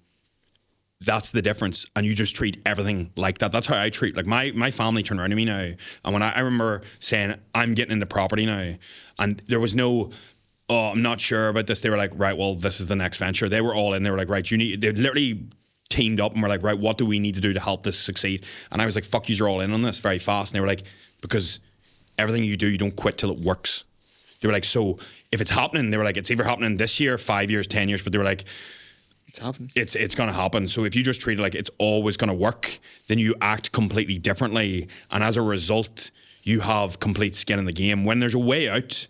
Speaker 3: That's the difference. And you just treat everything like that. That's how I treat, like, my family turned around to me now. And when I remember saying, I'm getting into property now, and there was no, oh, I'm not sure about this. They were like, right, well, this is the next venture. They were all in. They were like, right, they literally teamed up and were like, right, what do we need to do to help this succeed? And I was like, fuck, you're all in on this very fast. And they were like, because everything you do, you don't quit till it works. They were like, so if it's happening, they were like, it's either happening this year, 5 years, 10 years, but they were like,
Speaker 2: it's happening.
Speaker 3: It's going to happen. So if you just treat it like it's always going to work, then you act completely differently. And as a result, you have complete skin in the game. When there's a way out,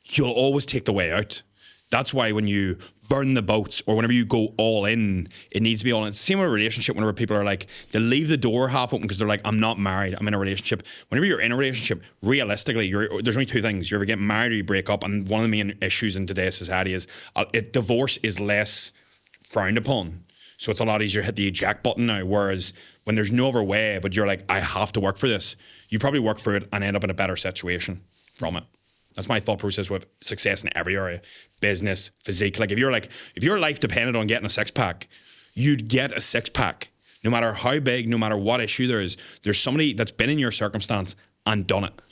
Speaker 3: you'll always take the way out. That's why when you burn the boats, or whenever you go all in, it needs to be all in. It's the same with a relationship. Whenever people are like, they leave the door half open because they're like, I'm not married, I'm in a relationship. Whenever you're in a relationship, realistically, there's only two things. You either get married or you break up. And one of the main issues in today's society is divorce is less frowned upon. So it's a lot easier to hit the eject button now. Whereas when there's no other way, but you're like, I have to work for this, you probably work for it and end up in a better situation from it. That's my thought process with success in every area. Business, physique. Like if your life depended on getting a six-pack, you'd get a six-pack. No matter how big, no matter what issue there is, there's somebody that's been in your circumstance and done it.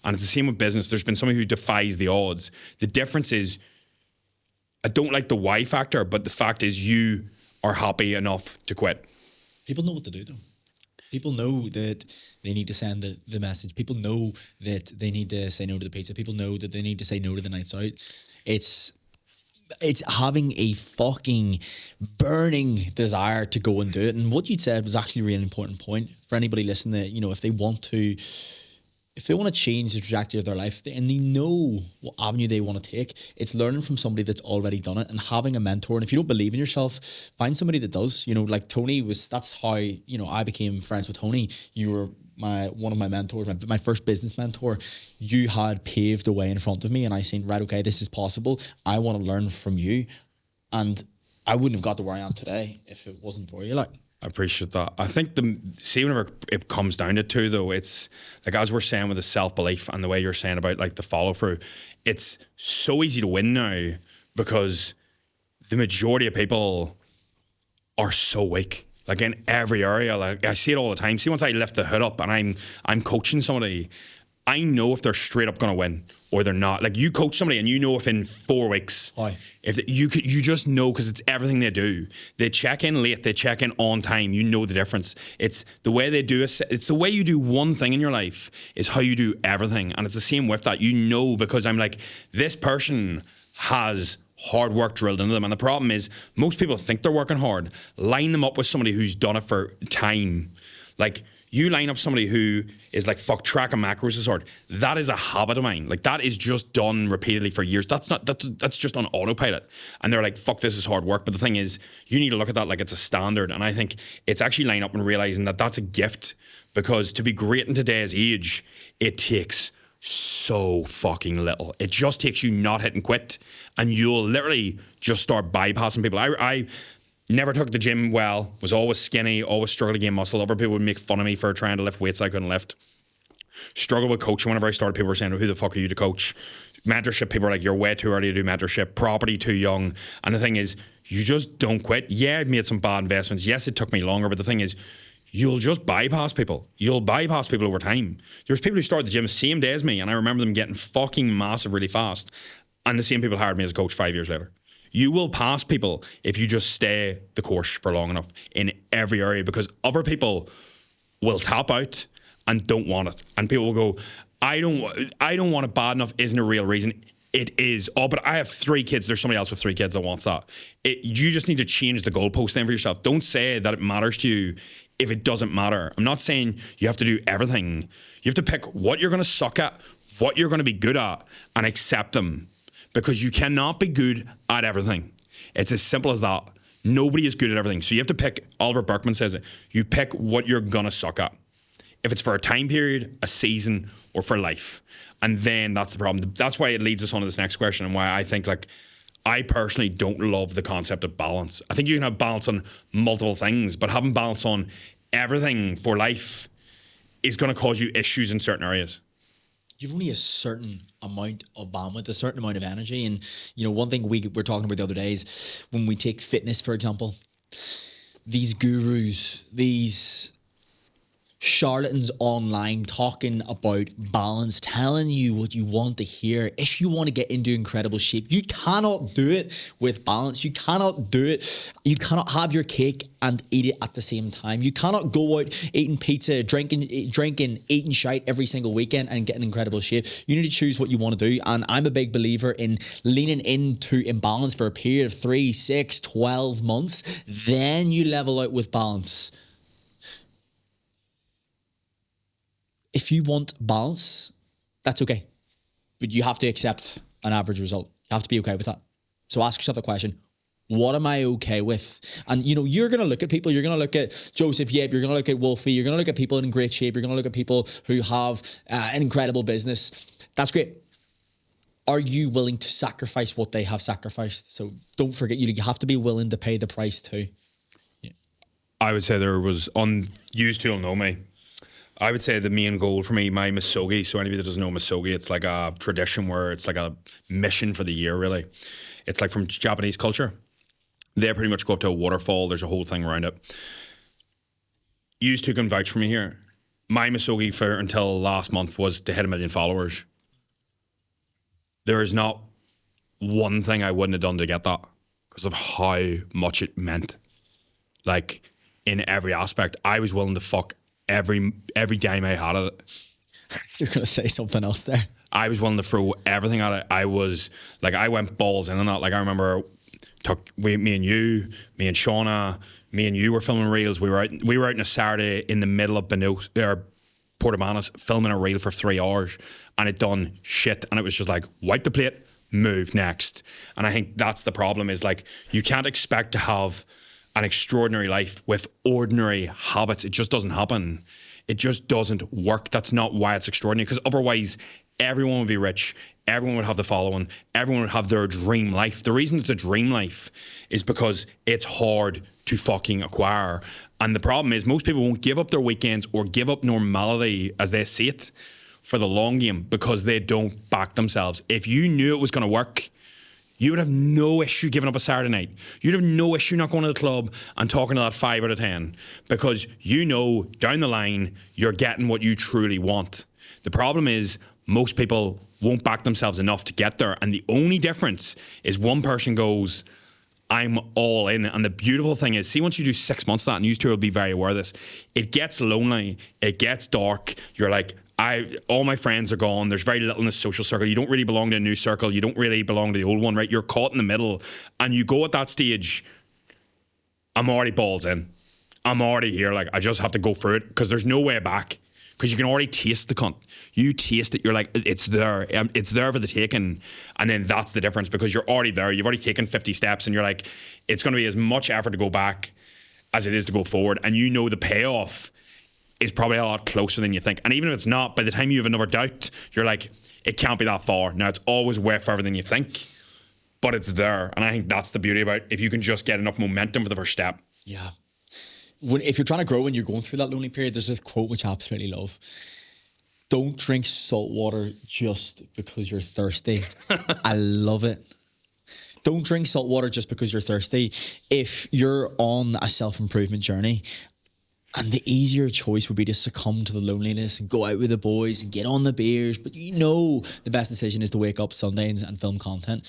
Speaker 3: And it's the same with business. There's been somebody who defies the odds. The difference is, I don't like the why factor, but the fact is you are happy enough to quit.
Speaker 1: People know what to do, though. People know that they need to send the message. People know that they need to say no to the pizza. People know that they need to say no to the nights out. It's having a fucking burning desire to go and do it. And what you said was actually a really important point for anybody listening, that, if they want to change the trajectory of their life and they know what avenue they want to take, it's learning from somebody that's already done it and having a mentor. And if you don't believe in yourself, find somebody that does. Like Tony that's how, I became friends with Tony. You were one of my mentors, my first business mentor. You had paved the way in front of me and I seen, right, okay, this is possible. I want to learn from you. And I wouldn't have got to where I am today if it wasn't for you. Like,
Speaker 3: I appreciate that. I think whenever it comes down to it too, though, it's like, as we're saying with the self-belief and the way you're saying about like the follow through, it's so easy to win now because the majority of people are so weak. Like in every area, like I see it all the time. See, once I lift the hood up and I'm coaching somebody, I know if they're straight up gonna win or they're not. Like you coach somebody and you know if in 4 weeks, if you just know because it's everything they do. They check in late, they check in on time. You know the difference. It's the way they do it. It's the way you do one thing in your life is how you do everything, and it's the same with that. You know, because I'm like, this person has hard work drilled into them, and the problem is most people think they're working hard. Line them up with somebody who's done it for time. Like you line up somebody who is like, fuck, tracking macros is hard. That is a habit of mine. Like that is just done repeatedly for years. That's just on autopilot. And they're like, fuck, this is hard work. But the thing is, you need to look at that like it's a standard. And I think it's actually line up and realizing that that's a gift, because to be great in today's age, it takes so fucking little. It just takes you not hitting quit, and you'll literally just start bypassing people. I never took the gym well, was always skinny, always struggled to gain muscle. Other people would make fun of me for trying to lift weights I couldn't lift. Struggled with coaching. Whenever I started, people were saying, who the fuck are you to coach? Mentorship, people were like, you're way too early to do mentorship. Property, too young. And the thing is, you just don't quit. Yeah, I've made some bad investments. Yes, it took me longer, but the thing is, you'll just bypass people. You'll bypass people over time. There's people who started the gym the same day as me, and I remember them getting fucking massive really fast. And the same people hired me as a coach 5 years later. You will pass people if you just stay the course for long enough in every area, because other people will tap out and don't want it. And people will go, I don't want it bad enough isn't a real reason. It is. Oh, but I have 3 kids. There's somebody else with 3 kids that wants that. You just need to change the goalpost then for yourself. Don't say that it matters to you if it doesn't matter. I'm not saying you have to do everything. You have to pick what you're going to suck at, what you're going to be good at, and accept them. Because you cannot be good at everything. It's as simple as that. Nobody is good at everything. So you have to pick, Oliver Burkeman says it, you pick what you're going to suck at. If it's for a time period, a season, or for life. And then that's the problem. That's why it leads us on to this next question, and why I think, like, I personally don't love the concept of balance. I think you can have balance on multiple things, but having balance on everything for life is going to cause you issues in certain areas.
Speaker 1: You've only a certain amount of bandwidth, a certain amount of energy. And, you know, one thing we were talking about the other day is when we take fitness, for example, these gurus, these charlatans online talking about balance, telling you what you want to hear. If you want to get into incredible shape, you cannot do it with balance. You cannot do it. You cannot have your cake and eat it at the same time. You cannot go out eating pizza, drinking, eating shite every single weekend and get in incredible shape. You need to choose what you want to do. And I'm a big believer in leaning into imbalance for a period of 3, 6, 12 months. Then you level out with balance. If you want balance, that's okay. But you have to accept an average result. You have to be okay with that. So ask yourself the question, what am I okay with? And, you know, you're going to look at people. You're going to look at Joseph Yip. You're going to look at Wolfie. You're going to look at people in great shape. You're going to look at people who have an incredible business. That's great. Are you willing to sacrifice what they have sacrificed? So don't forget, you have to be willing to pay the price too.
Speaker 3: Yeah. I would say there was, used to know me, I would say the main goal for me, my misogi, so anybody that doesn't know misogi, it's like a tradition where it's like a mission for the year, really. It's like from Japanese culture. They pretty much go up to a waterfall. There's a whole thing around it. You two can vouch for me here. My misogi for until last month was to hit 1 million followers. There is not one thing I wouldn't have done to get that because of how much it meant. Like, in every aspect, I was willing to fuck every dime I had at it.
Speaker 1: You're going to say something else there.
Speaker 3: I was willing to throw everything at it. I was like, I went balls in on that. Like, I remember me and you, me and Shauna, me and you were filming reels. We were out on a Saturday in the middle of Portamanis filming a reel for 3 hours, and it done shit. And it was just like, wipe the plate, move next. And I think that's the problem, is like, you can't expect to have an extraordinary life with ordinary habits. It just doesn't happen. It just doesn't work. That's not why it's extraordinary, because otherwise everyone would be rich, everyone would have the following, everyone would have their dream life. The reason it's a dream life is because it's hard to fucking acquire. And the problem is most people won't give up their weekends or give up normality as they see it for the long game because they don't back themselves. If you knew it was going to work, you would have no issue giving up a Saturday night. You'd have no issue not going to the club and talking to that 5 out of 10 because you know down the line you're getting what you truly want. The problem is most people won't back themselves enough to get there, and the only difference is one person goes, I'm all in. And the beautiful thing is, see, once you do 6 months of that, and you two will be very aware of this, it gets lonely, it gets dark. You're like, all my friends are gone. There's very little in the social circle. You don't really belong to a new circle. You don't really belong to the old one, right? You're caught in the middle. And you go at that stage, I'm already balls in. I'm already here. Like, I just have to go through it because there's no way back. Because you can already taste the cunt. You taste it. You're like, it's there. It's there for the taking. And then that's the difference because you're already there. You've already taken 50 steps and you're like, it's going to be as much effort to go back as it is to go forward. And you know the payoff is probably a lot closer than you think. And even if it's not, by the time you have another doubt, you're like, it can't be that far. Now, it's always way further than you think, but it's there. And I think that's the beauty about it. If you can just get enough momentum for the first step.
Speaker 1: Yeah. If you're trying to grow and you're going through that lonely period, there's this quote which I absolutely love. Don't drink salt water just because you're thirsty. I love it. Don't drink salt water just because you're thirsty. If you're on a self-improvement journey, and the easier choice would be to succumb to the loneliness and go out with the boys and get on the beers, but you know the best decision is to wake up Sundays and film content.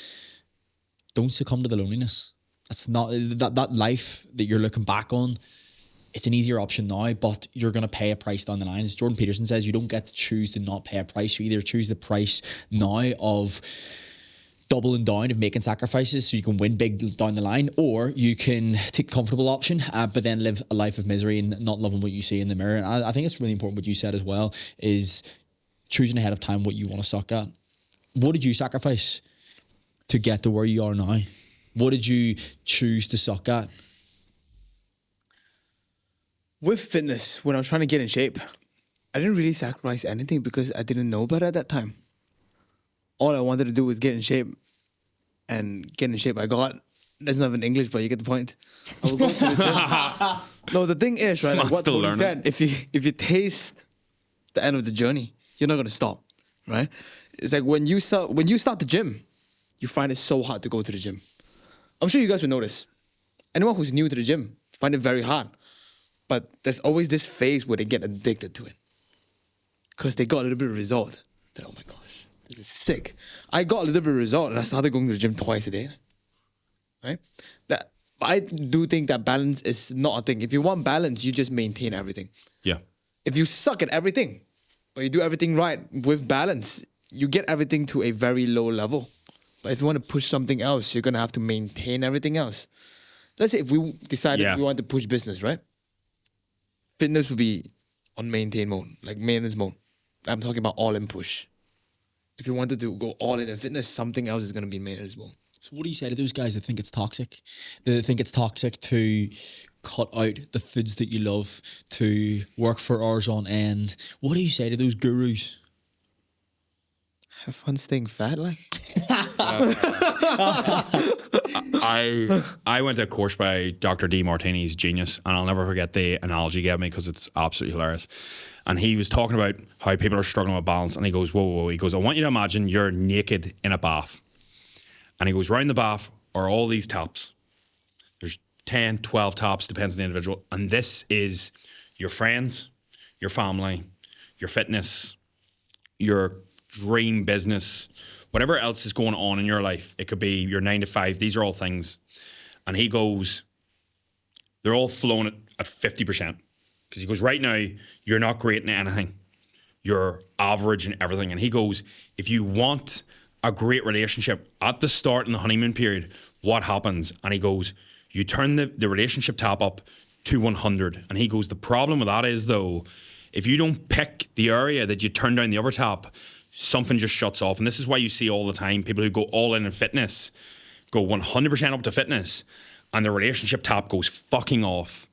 Speaker 1: Don't succumb to the loneliness. That's not that life that you're looking back on. It's an easier option now, but you're going to pay a price down the line. As Jordan Peterson says, you don't get to choose to not pay a price. You either choose the price now of doubling down, of making sacrifices so you can win big down the line, or you can take the comfortable option, but then live a life of misery and not loving what you see in the mirror. And I think it's really important what you said as well, is choosing ahead of time what you want to suck at. What did you sacrifice to get to where you are now? What did you choose to suck at?
Speaker 2: With fitness, when I was trying to get in shape, I didn't really sacrifice anything because I didn't know better at that time. All I wanted to do was get in shape, and get in shape I got. That's not even English, but you get the point. I will go to the gym. No, the thing is, right, like what you said, if you taste the end of the journey, you're not going to stop, right? It's like when you start the gym, you find it so hard to go to the gym. I'm sure you guys will notice. Anyone who's new to the gym find it very hard. But there's always this phase where they get addicted to it. Because they got a little bit of result. Then, oh my gosh, this is sick. I got a little bit of result and I started going to the gym twice a day. Right? But I do think that balance is not a thing. If you want balance, you just maintain everything.
Speaker 3: Yeah.
Speaker 2: If you suck at everything, but you do everything right with balance, you get everything to a very low level. But if you want to push something else, you're going to have to maintain everything else. Let's say if we decided we want to push business, right? Fitness would be on maintain mode, like maintenance mode. I'm talking about all in push. If you wanted to go all in fitness, something else is going to be maintenance mode.
Speaker 1: So what do you say to those guys that think it's toxic? That think it's toxic to cut out the foods that you love, to work for hours on end? What do you say to those gurus?
Speaker 2: Have fun staying fat, like.
Speaker 3: I went to a course by Dr. D. Martini's Genius, and I'll never forget the analogy he gave me because it's absolutely hilarious. And he was talking about how people are struggling with balance, and he goes, whoa. He goes, I want you to imagine you're naked in a bath. And he goes, round the bath are all these taps. There's 10, 12 taps, depends on the individual. And this is your friends, your family, your fitness, your dream business, whatever else is going on in your life. It could be your 9 to 5. These are all things. And he goes, they're all flowing at 50%. Because he goes, right now, you're not great in anything. You're average in everything. And he goes, if you want a great relationship at the start in the honeymoon period, what happens? And he goes, you turn the relationship tap up to 100. And he goes, the problem with that is, though, if you don't pick the area that you turn down the other tap, something just shuts off. And this is why you see all the time people who go all in fitness go 100% up to fitness and their relationship tap goes fucking off.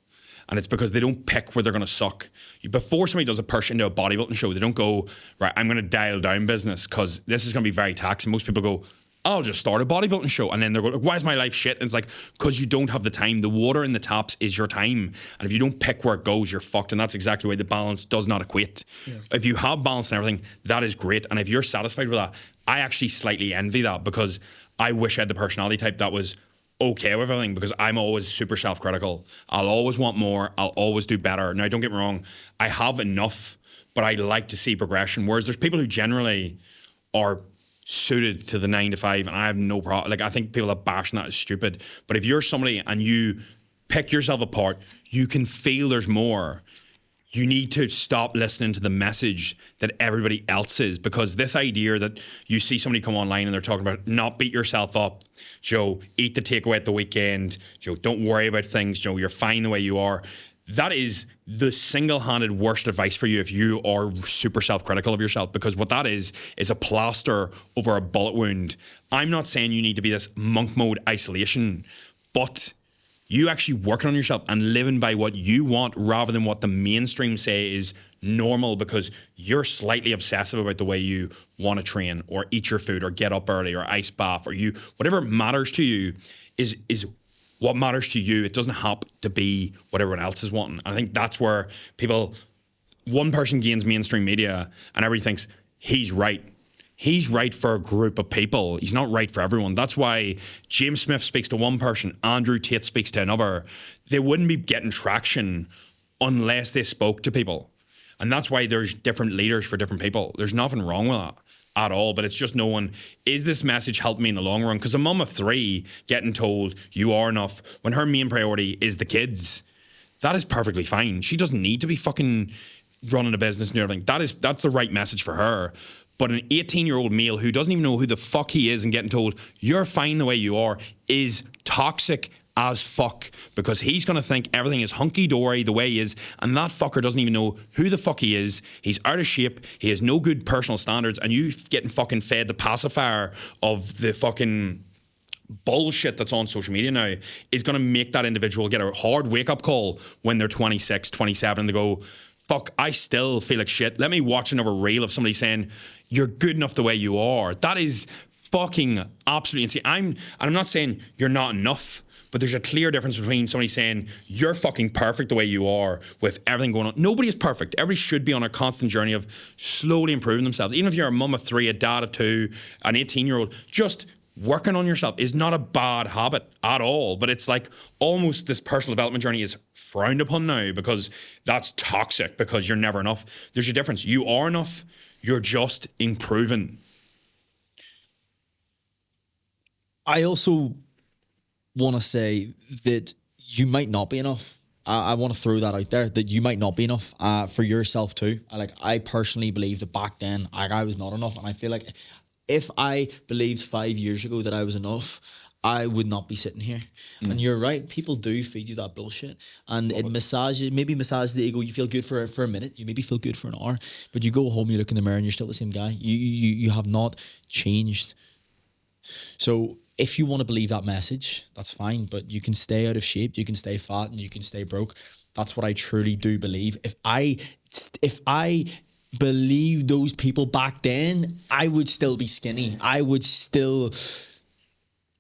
Speaker 3: And it's because they don't pick where they're going to suck. Before somebody does a push into a bodybuilding show, they don't go, right, I'm going to dial down business because this is going to be very taxing. Most people go, I'll just start a bodybuilding show. And then they're going, why is my life shit? And it's like, because you don't have the time. The water in the taps is your time. And if you don't pick where it goes, you're fucked. And that's exactly why the balance does not equate. Yeah. If you have balance and everything, that is great. And if you're satisfied with that, I actually slightly envy that, because I wish I had the personality type that was okay with everything, because I'm always super self-critical. I'll always want more. I'll always do better. Now, don't get me wrong. I have enough, but I like to see progression. Whereas there's people who generally are suited to the 9 to 5, and I have no problem. Like, I think people that bash that is stupid. But if you're somebody and you pick yourself apart, you can feel there's more. You need to stop listening to the message that everybody else is, because this idea that you see somebody come online and they're talking about not beat yourself up, Joe, eat the takeaway at the weekend, Joe, don't worry about things, Joe, you're fine the way you are. That is the single-handed worst advice for you if you are super self-critical of yourself, because what that is a plaster over a bullet wound. I'm not saying you need to be this monk mode isolation, but you actually working on yourself and living by what you want rather than what the mainstream say is normal, because you're slightly obsessive about the way you want to train or eat your food or get up early or ice bath, or you, whatever matters to you is what matters to you. It doesn't have to be what everyone else is wanting. And I think that's where one person gains mainstream media and everybody thinks he's right. He's right for a group of people. He's not right for everyone. That's why James Smith speaks to one person, Andrew Tate speaks to another. They wouldn't be getting traction unless they spoke to people. And that's why there's different leaders for different people. There's nothing wrong with that at all, but it's just knowing, is this message helping me in the long run? Because a mum of 3 getting told you are enough when her main priority is the kids, that is perfectly fine. She doesn't need to be fucking running a business and everything. That's the right message for her. But an 18-year-old male who doesn't even know who the fuck he is and getting told you're fine the way you are is toxic as fuck, because he's going to think everything is hunky-dory the way he is, and that fucker doesn't even know who the fuck he is. He's out of shape. He has no good personal standards, and you getting fucking fed the pacifier of the fucking bullshit that's on social media now is going to make that individual get a hard wake-up call when they're 26, 27, and they go, fuck, I still feel like shit. Let me watch another reel of somebody saying, you're good enough the way you are. That is fucking absolutely insane. I'm not saying you're not enough, but there's a clear difference between somebody saying you're fucking perfect the way you are with everything going on. Nobody is perfect. Everybody should be on a constant journey of slowly improving themselves. Even if you're a mum of 3, a dad of 2, an 18-year-old, just working on yourself is not a bad habit at all. But it's like almost this personal development journey is frowned upon now because that's toxic, because you're never enough. There's a difference. You are enough. You're just improving.
Speaker 1: I also want to say that you might not be enough. I want to throw that out there, that you might not be enough for yourself too. I personally believe that back then I was not enough, and I feel like if I believed 5 years ago that I was enough, I would not be sitting here. And you're right, people do feed you that bullshit, and it massages the ego. You feel good for a minute, you maybe feel good for an hour, but you go home, you look in the mirror and you're still the same guy. You have not changed. So if you want to believe that message, that's fine, but you can stay out of shape, you can stay fat, and you can stay broke. That's what I truly do believe. If I believed those people back then, I would still be skinny. I would still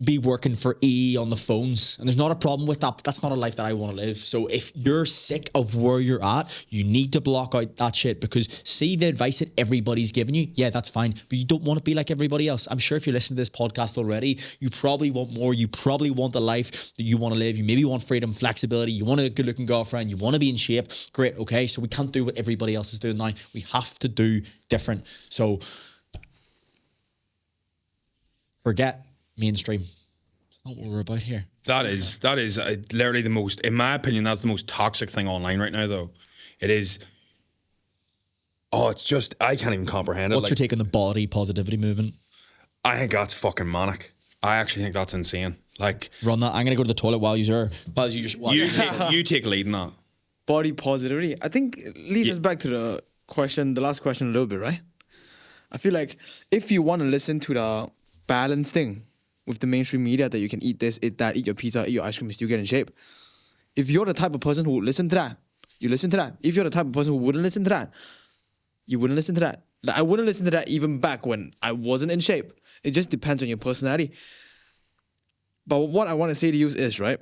Speaker 1: be working for E on the phones, and there's not a problem with that, but that's not a life that I want to live. So if you're sick of where you're at, you need to block out that shit, because see the advice that everybody's giving you, yeah, that's fine, but you don't want to be like everybody else. I'm sure if you're listening to this podcast already, you probably want more. You probably want the life that you want to live. You maybe want freedom, flexibility. You want a good looking girlfriend. You want to be in shape. Great. Okay. So we can't do what everybody else is doing now. We have to do different. So forget mainstream. It's not what we're about here.
Speaker 3: That is literally the most, in my opinion, that's the most toxic thing online right now, though. It is. Oh, it's just, I can't even comprehend it.
Speaker 1: What's your take on the body positivity movement?
Speaker 3: I think that's fucking manic. I actually think that's insane. Like,
Speaker 1: run that. I'm gonna go to the toilet while you're.
Speaker 3: You take lead in that.
Speaker 2: Body positivity. I think it leads us back to the last question a little bit, right? I feel like if you want to listen to the balance thing with the mainstream media, that you can eat this, eat that, eat your pizza, eat your ice cream and still get in shape. If you're the type of person who would listen to that, you listen to that. If you're the type of person who wouldn't listen to that, you wouldn't listen to that. Like, I wouldn't listen to that even back when I wasn't in shape. It just depends on your personality. But what I want to say to you is, right,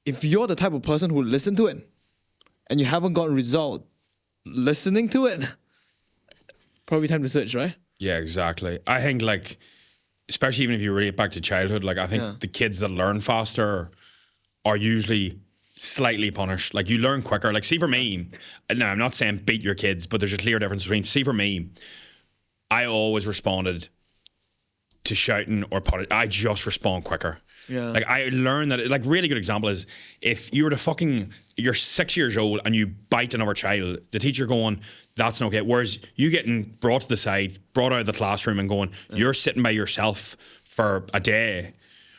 Speaker 2: if you're the type of person who listen to it and you haven't gotten result listening to it, probably time to switch, right?
Speaker 3: Yeah, exactly. I think, like, especially even if you relate back to childhood, like, I think the kids that learn faster are usually slightly punished. Like, you learn quicker. Like, see, for me, now I'm not saying beat your kids, but there's a clear difference between, see, for me, I always responded to shouting or punish. I just respond quicker.
Speaker 2: Yeah.
Speaker 3: Like, I learned that, like, really good example is if you were you're 6 years old and you bite another child, the teacher going, that's not okay. Whereas you getting brought to the side, brought out of the classroom and going, you're sitting by yourself for a day,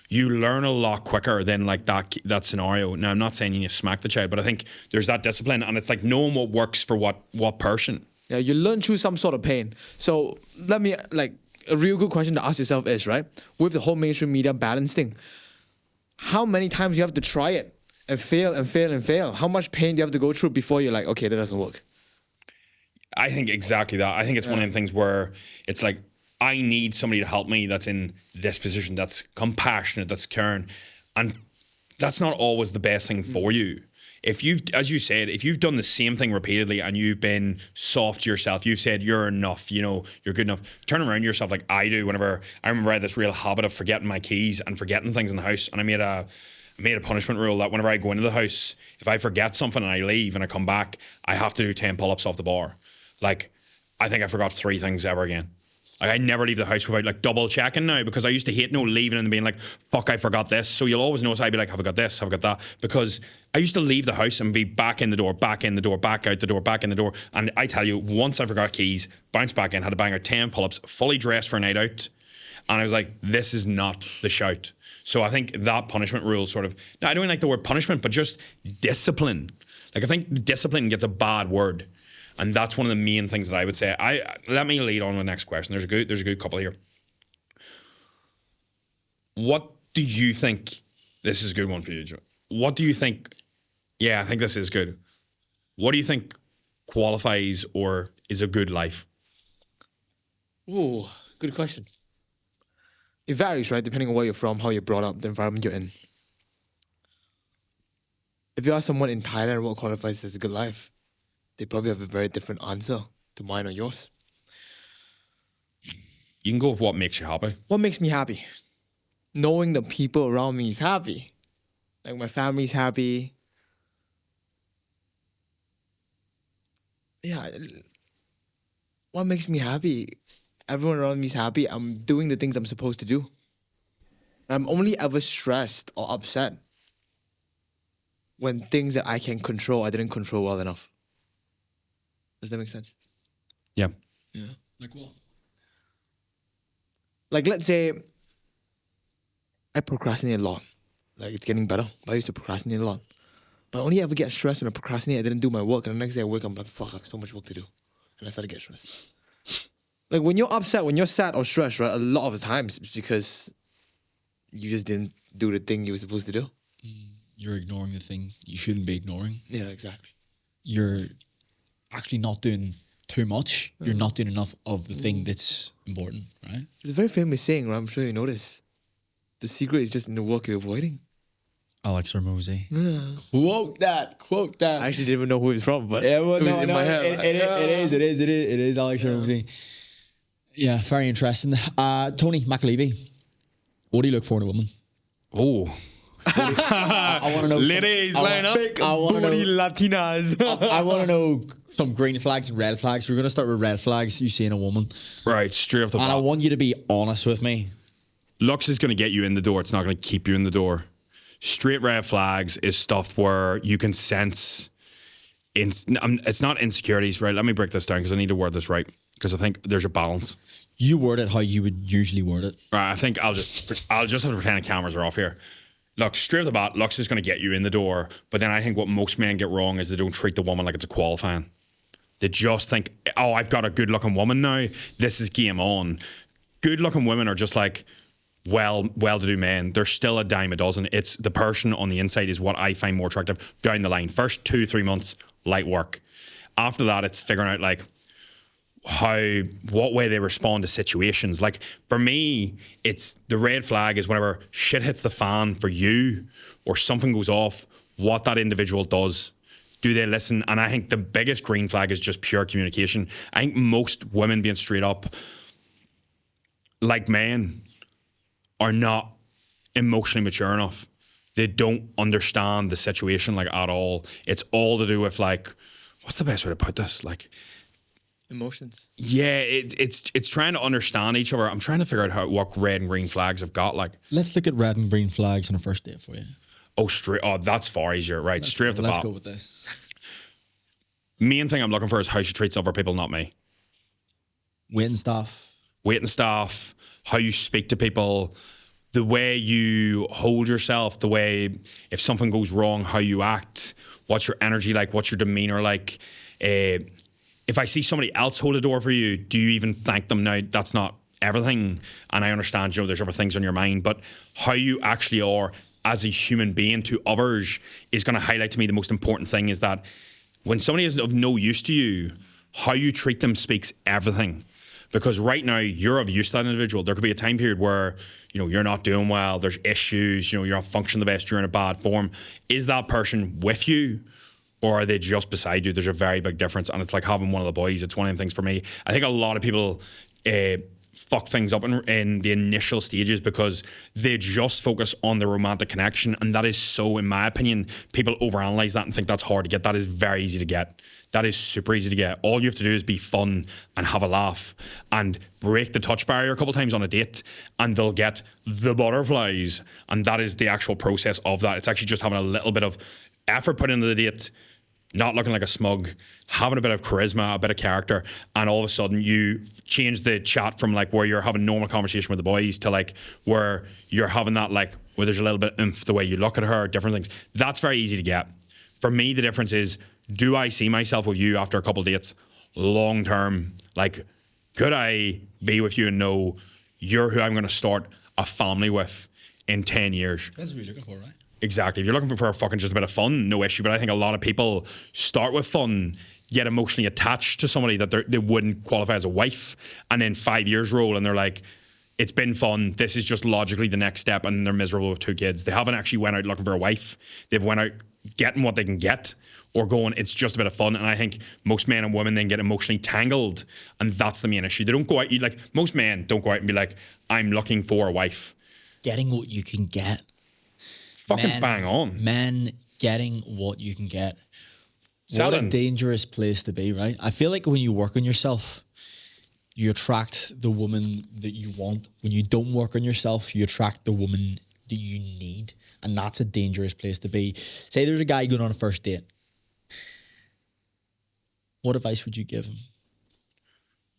Speaker 3: you learn a lot quicker than like that scenario. Now, I'm not saying you need to smack the child, but I think there's that discipline and it's like knowing what works for what person.
Speaker 2: Yeah, you learn through some sort of pain. So let me, like, a real good question to ask yourself is, right, with the whole mainstream media balance thing, how many times you have to try it and fail and fail and fail? How much pain do you have to go through before you're like, okay, that doesn't work?
Speaker 3: I think exactly that. I think it's one of them things where it's like, I need somebody to help me that's in this position, that's compassionate, that's caring. And that's not always the best thing for you. If you've, as you said, if you've done the same thing repeatedly and you've been soft to yourself, you've said you're enough, you know, you're good enough, turn around yourself like I do whenever, I remember I had this real habit of forgetting my keys and forgetting things in the house. And I made a punishment rule that whenever I go into the house, if I forget something and I leave and I come back, I have to do 10 pull-ups off the bar. Like, I think I forgot 3 things ever again. Like, I never leave the house without like double checking now because I used to hate leaving and being like, fuck, I forgot this. So you'll always notice I'd be like, have I got this? Have I got that? Because I used to leave the house and be back in the door, back in the door, back out the door, back in the door. And I tell you, once I forgot keys, bounced back in, had to bang out 10 pull-ups, fully dressed for a night out. And I was like, this is not the shout. So I think that punishment rule sort of, now I don't like the word punishment, but just discipline. Like, I think discipline gets a bad word. And that's one of the main things that I would say. Let me lead on to the next question. There's a good couple here. What do you think? This is a good one for you, Joe. What do you think? Yeah, I think this is good. What do you think qualifies or is a good life?
Speaker 2: Ooh, good question. It varies, right? Depending on where you're from, how you're brought up, the environment you're in. If you ask someone in Thailand what qualifies as a good life, they probably have a very different answer to mine or yours.
Speaker 3: You can go with what makes you happy.
Speaker 2: What makes me happy? Knowing the people around me is happy. Like, my family's happy. Yeah. What makes me happy? Everyone around me is happy. I'm doing the things I'm supposed to do. I'm only ever stressed or upset when things that I can control, I didn't control well enough. Does that make sense?
Speaker 3: Yeah.
Speaker 2: Yeah.
Speaker 1: Like what?
Speaker 2: Like, let's say I procrastinate a lot. Like, it's getting better, but I used to procrastinate a lot. But I only ever get stressed when I procrastinate. I didn't do my work, and the next day I wake up, I'm like, fuck, I have so much work to do. And I started to get stressed. Like, when you're upset, when you're sad or stressed, right, a lot of the times it's because you just didn't do the thing you were supposed to do.
Speaker 1: You're ignoring the thing you shouldn't be ignoring.
Speaker 2: Yeah, exactly.
Speaker 1: You're actually not doing too much. You're not doing enough of the thing that's important, right?
Speaker 2: It's a very famous saying, right? I'm sure you know this. The secret is just in the work you're avoiding.
Speaker 1: Alex Ramosi.
Speaker 2: Yeah.
Speaker 1: Quote that.
Speaker 2: I actually didn't even know who it was from, but
Speaker 1: Yeah, well,
Speaker 2: it was
Speaker 1: no,
Speaker 2: in my head.
Speaker 1: it is Alex Ramosi. Yeah, very interesting. Tony Mcaleavey, what do you look for in a woman?
Speaker 3: Oh.
Speaker 1: I want to know.
Speaker 3: Ladies, line up.
Speaker 1: I want to know.
Speaker 2: Latinas.
Speaker 1: I want to know some green flags and red flags. We're going to start with red flags you see in a woman.
Speaker 3: Right, straight off the
Speaker 1: And
Speaker 3: bat.
Speaker 1: I want you to be honest with me.
Speaker 3: Looks is going to get you in the door. It's not going to keep you in the door. Straight red flags is stuff where you can sense. It's not insecurities, right? Let me break this down because I need to word this right because I think there's a balance.
Speaker 1: You word it how you would usually word it.
Speaker 3: Right, I think I'll just have to pretend the cameras are off here. Look, straight off the bat, looks is going to get you in the door. But then I think what most men get wrong is they don't treat the woman like it's a qualifying. They just think, oh, I've got a good-looking woman now. This is game on. Good-looking women are just like well-to-do men. They're still a dime a dozen. It's the person on the inside is what I find more attractive down the line. First 2-3 months, light work. After that, it's figuring out like, what way they respond to situations. Like for me, it's the red flag is whenever shit hits the fan for you or something goes off, what that individual does. Do they listen? And I think the biggest green flag is just pure communication. I think most women, being straight up, like men, are not emotionally mature enough. They don't understand the situation like at all. It's all to do with like, what's the best way to put this? Like
Speaker 2: Emotions.
Speaker 3: Yeah, it's trying to understand each other. I'm trying to figure out what red and green flags I've got. Like,
Speaker 1: Let's look at red and green flags on a first date for you.
Speaker 3: that's far easier, right? Straight off the bat.
Speaker 1: Let's go with this.
Speaker 3: Main thing I'm looking for is how she treats other people, not me.
Speaker 1: Waiting staff.
Speaker 3: Waiting staff, how you speak to people, the way you hold yourself, the way if something goes wrong, how you act, what's your energy like, what's your demeanor like. If I see somebody else hold a door for you, do you even thank them? Now, that's not everything. And I understand, there's other things on your mind, but how you actually are as a human being to others is going to highlight to me the most important thing is that when somebody is of no use to you, how you treat them speaks everything. Because right now, you're of use to that individual. There could be a time period where, you're not doing well, there's issues, you're not functioning the best, you're in a bad form. Is that person with you? Or are they just beside you? There's a very big difference. And it's like having one of the boys. It's one of them things for me. I think a lot of people fuck things up in the initial stages because they just focus on the romantic connection. And that is so, in my opinion, people overanalyze that and think that's hard to get. That is very easy to get. That is super easy to get. All you have to do is be fun and have a laugh and break the touch barrier a couple times on a date and they'll get the butterflies. And that is the actual process of that. It's actually just having a little bit of effort put into the date, not looking like a smug, having a bit of charisma, a bit of character, and all of a sudden you change the chat from like where you're having normal conversation with the boys to like where you're having that like where there's a little bit of oomph, the way you look at her, different things. That's very easy to get. For me, the difference is, do I see myself with you after a couple of dates long term? Like, could I be with you and know you're who I'm going to start a family with in 10 years?
Speaker 1: That's what you're looking for, right?
Speaker 3: Exactly. If you're looking for fucking just a bit of fun, no issue. But I think a lot of people start with fun, get emotionally attached to somebody that they wouldn't qualify as a wife, and then 5 years roll and they're like, it's been fun. This is just logically the next step, and they're miserable with 2 kids. They haven't actually went out looking for a wife. They've went out getting what they can get or going, it's just a bit of fun. And I think most men and women then get emotionally tangled, and that's the main issue. They don't go out, like most men don't go out and be like, I'm looking for a wife.
Speaker 1: Getting what you can get.
Speaker 3: Fucking bang on.
Speaker 1: Men getting what you can get.
Speaker 3: Selling.
Speaker 1: What a dangerous place to be, right? I feel like when you work on yourself, you attract the woman that you want. When you don't work on yourself, you attract the woman that you need. And that's a dangerous place to be. Say there's a guy going on a first date. What advice would you give him?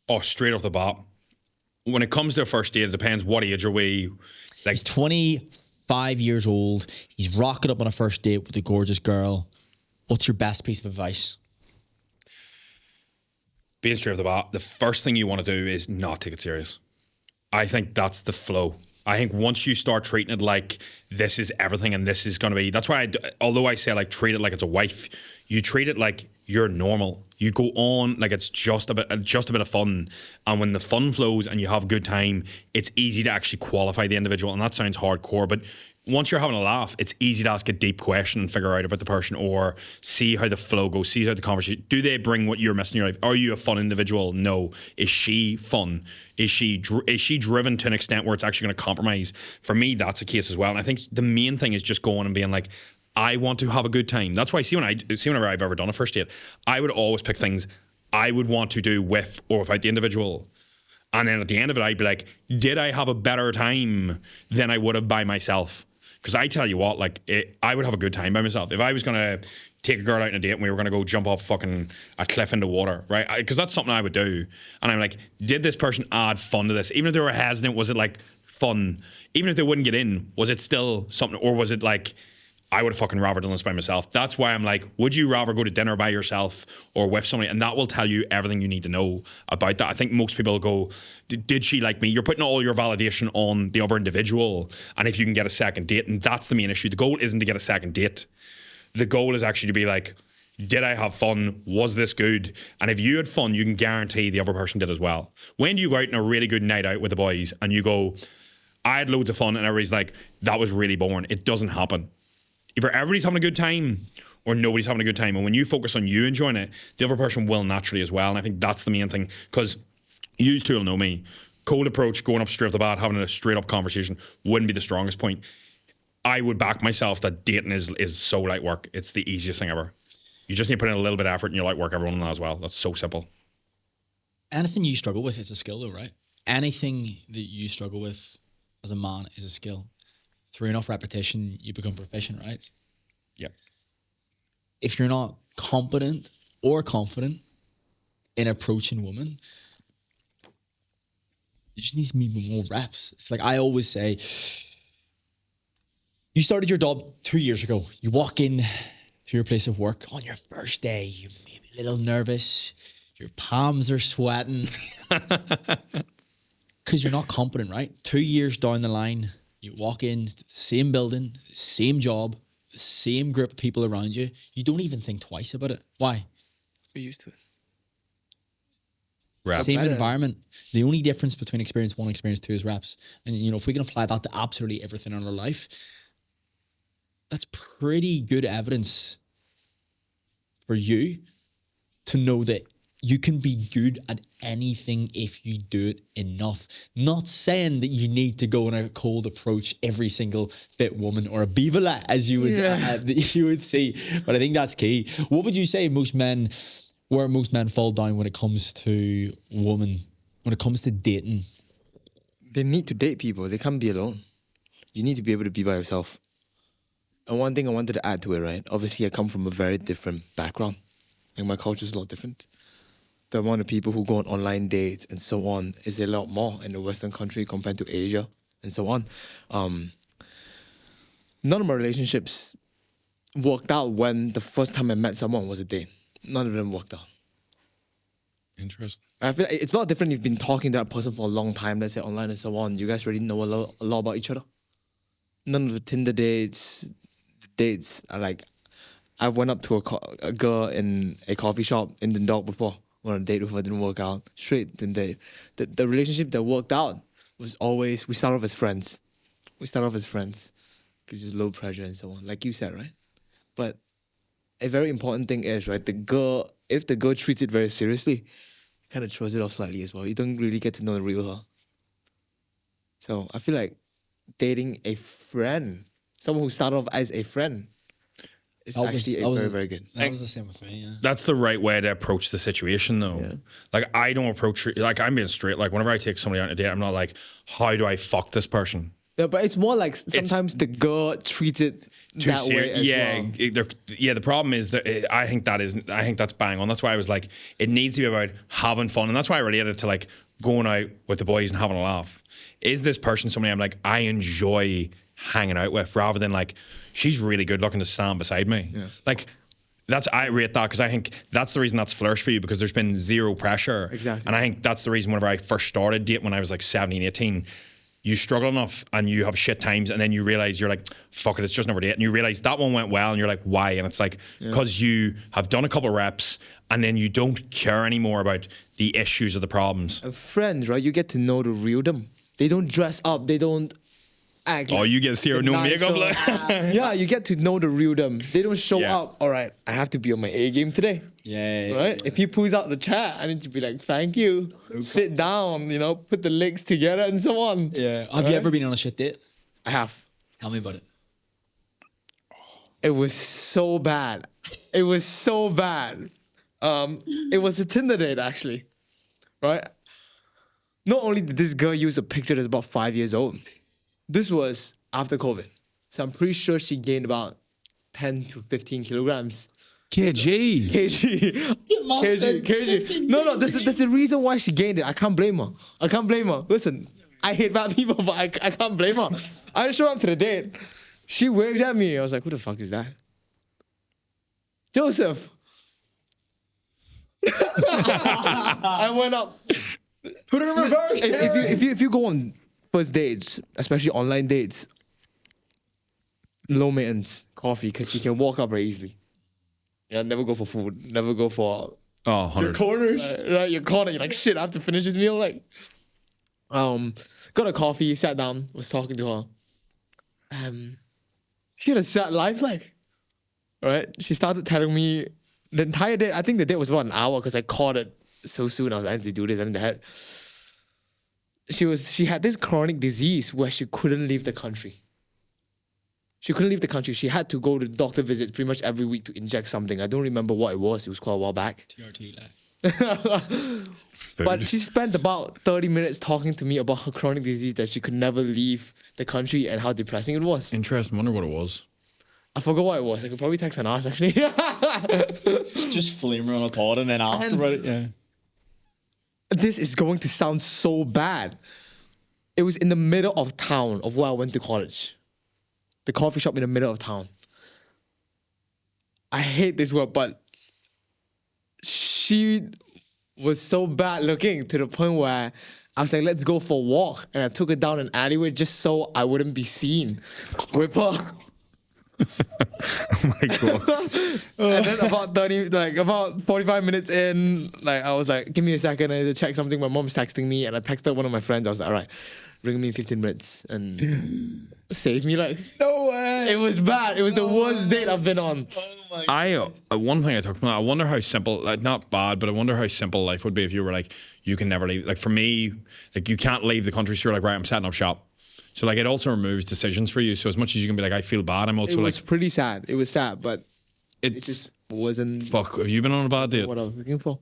Speaker 3: Oh, straight off the bat. When it comes to a first date, it depends what age are we. Like,
Speaker 1: He's 25 years old. He's rocking up on a first date with a gorgeous girl. What's your best piece of advice?
Speaker 3: being straight off the bat, the first thing you want to do is not take it serious. I think that's the flow. I think once you start treating it like this is everything and this is going to be, that's why, although I say like treat it like it's a wife, you treat it like you're normal. You go on like it's just a bit of fun. And when the fun flows and you have a good time, it's easy to actually qualify the individual. And that sounds hardcore, but once you're having a laugh, it's easy to ask a deep question and figure out about the person, or see how the flow goes, see how the conversation, do they bring what you're missing in your life? Are you a fun individual? No. Is she fun? Is she driven to an extent where it's actually going to compromise? For me, that's a case as well. And I think the main thing is just going and being like, I want to have a good time. That's why whenever I've ever done a first date, I would always pick things I would want to do with or without the individual. And then at the end of it, I'd be like, did I have a better time than I would have by myself? Because I tell you what, I would have a good time by myself. If I was going to take a girl out on a date and we were going to go jump off fucking a cliff into water, right? Because that's something I would do. And I'm like, did this person add fun to this? Even if they were hesitant, was it like fun? Even if they wouldn't get in, was it still something? Or was it like, I would have fucking rather done this by myself? That's why I'm like, would you rather go to dinner by yourself or with somebody? And that will tell you everything you need to know about that. I think most people go, did she like me? You're putting all your validation on the other individual. And if you can get a second date, and that's the main issue. The goal isn't to get a second date. The goal is actually to be like, did I have fun? Was this good? And if you had fun, you can guarantee the other person did as well. When do you go out on a really good night out with the boys and you go, I had loads of fun, and everybody's like, that was really boring? It doesn't happen. Either everybody's having a good time or nobody's having a good time. And when you focus on you enjoying it, the other person will naturally as well. And I think that's the main thing, because you two will know me. Cold approach, going up straight off the bat, having a straight up conversation wouldn't be the strongest point. I would back myself that dating is so light work. It's the easiest thing ever. You just need to put in a little bit of effort and you're light work everyone in that as well. That's so simple.
Speaker 1: Anything you struggle with is a skill though, right? Anything that you struggle with as a man is a skill. Through enough repetition, you become proficient, right?
Speaker 3: Yeah.
Speaker 1: If you're not competent or confident in approaching women, you just need to be more reps. It's like I always say, you started your job 2 years ago. You walk in to your place of work on your first day. You're maybe a little nervous. Your palms are sweating. Because you're not competent, right? 2 years down the line, you walk in to the same building, same job, the same group of people around you. You don't even think twice about it. Why?
Speaker 2: We're used to it.
Speaker 3: Reps.
Speaker 1: Same
Speaker 2: better.
Speaker 1: environment. The only difference between experience 1 and experience 2 is reps. And you know, if we can apply that to absolutely everything in our life, that's pretty good evidence for you to know that you can be good at anything if you do it enough. Not saying that you need to go on a cold approach every single fit woman or a bivala, as you would you would see. But I think that's key. What would you say where most men fall down when it comes to women, when it comes to dating?
Speaker 2: They need to date people. They can't be alone. You need to be able to be by yourself. And one thing I wanted to add to it, right? Obviously, I come from a very different background. And my culture is a lot different. The amount of people who go on online dates and so on is a lot more in the Western country compared to Asia and so on. None of my relationships worked out when the first time I met someone was a date. None of them worked out.
Speaker 3: Interesting.
Speaker 2: I feel like it's not different if you've been talking to that person for a long time, let's say online and so on. You guys already know a lot about each other. None of the Tinder dates are like, I've went up to a girl in a coffee shop in the dog before. Went on a date with her, didn't work out. Straight didn't date. The relationship that worked out was always, we started off as friends. Because it was low pressure and so on, like you said, right? But a very important thing is, right, if the girl treats it very seriously, kind of throws it off slightly as well. You don't really get to know the real her. So I feel like dating a friend, someone who started off as a friend, is actually very, very good.
Speaker 1: That was the same with me, yeah.
Speaker 3: That's the right way to approach the situation, though.
Speaker 2: Yeah.
Speaker 3: Like, I don't approach it, like, I'm being straight. Like, whenever I take somebody out on a date, I'm not like, how do I fuck this person?
Speaker 2: Yeah, but it's more like sometimes the girl treats it that way as well.
Speaker 3: The problem is that I think that's bang on. That's why I was like, it needs to be about having fun, and that's why I related it to like going out with the boys and having a laugh. Is this person somebody I'm like, I enjoy hanging out with, rather than like, she's really good looking to stand beside me. Yeah. Like, I rate that, because I think that's the reason that's flourished for you, because there's been zero pressure.
Speaker 2: Exactly.
Speaker 3: And I think that's the reason whenever I first started dating when I was like 17, 18, you struggle enough and you have shit times, and then you realize you're like, fuck it, it's just never date. And you realize that one went well, and you're like, why? And it's like, because you have done a couple of reps, and then you don't care anymore about the issues or the problems.
Speaker 2: And friends, right? You get to know the real them. They don't dress up. They don't act.
Speaker 3: Oh, you get zero no makeup. Like.
Speaker 2: Yeah, you get to know the real them. They don't show up. All right, I have to be on my A game today.
Speaker 1: Yeah.
Speaker 2: Right? If he pulls out the chair, I need to be like, thank you. Sit down, put the legs together and so on.
Speaker 1: Yeah. Have you ever been on a shit date?
Speaker 2: I have.
Speaker 1: Tell me about it.
Speaker 2: It was so bad. It was a Tinder date, actually. Right? Not only did this girl use a picture that's about 5 years old, this was after COVID. So I'm pretty sure she gained about 10 to 15 kilograms.
Speaker 3: KG.
Speaker 2: No, there's a reason why she gained it. I can't blame her. Listen, I hate fat people, but I can't blame her. I showed up to the date. She waved at me. I was like, who the fuck is that? Joseph. I went up.
Speaker 1: Put it in reverse.
Speaker 2: If you go on first dates, especially online dates, low maintenance coffee, because you can walk up very easily. Yeah, never go for food. Never go for
Speaker 3: Oh, 100.
Speaker 1: Corners.
Speaker 2: right. Your corner. You're like, shit, I have to finish this meal. Like, got a coffee, sat down, was talking to her. She had a sad life, like, right? She started telling me the entire day. I think the date was about an hour because I called it so soon. I was like, I need to do this. I need to head. She had this chronic disease where she couldn't leave the country. She couldn't leave the country. She had to go to doctor visits pretty much every week to inject something. I don't remember what it was. It was quite a while back.
Speaker 1: TRT, like.
Speaker 2: But she spent about 30 minutes talking to me about her chronic disease that she could never leave the country and how depressing it was.
Speaker 3: Interesting. Wonder what it was.
Speaker 2: I forgot what it was. I could probably text and ask, actually.
Speaker 1: Just flame her on a pod and then ask about it. Yeah.
Speaker 2: This is going to sound so bad. It was in the middle of town of where I went to college. The coffee shop in the middle of town. I hate this word, but she was so bad looking to the point where I was like, let's go for a walk. And I took her down an alleyway just so I wouldn't be seen with her.
Speaker 3: Oh my God.
Speaker 2: And then about 45 minutes in, like I was like, give me a second, I need to check something. My mom's texting me and I texted one of my friends. I was like, all right, ring me in 15 minutes and save me. Like,
Speaker 1: No way.
Speaker 2: it was bad. It was the worst date I've been on.
Speaker 1: Oh my
Speaker 3: One thing I took from that, I wonder how simple, like not bad, but I wonder how simple life would be if you were like, you can never leave. Like for me, like you can't leave the country. So you're like, right, I'm setting up shop. So like it also removes decisions for you. So as much as you can be like, I feel bad, I'm also
Speaker 2: It
Speaker 3: like,
Speaker 2: was pretty sad. It was sad, but it
Speaker 3: it's
Speaker 2: just wasn't
Speaker 3: fuck. Have you been on a bad date?
Speaker 2: what I was looking for.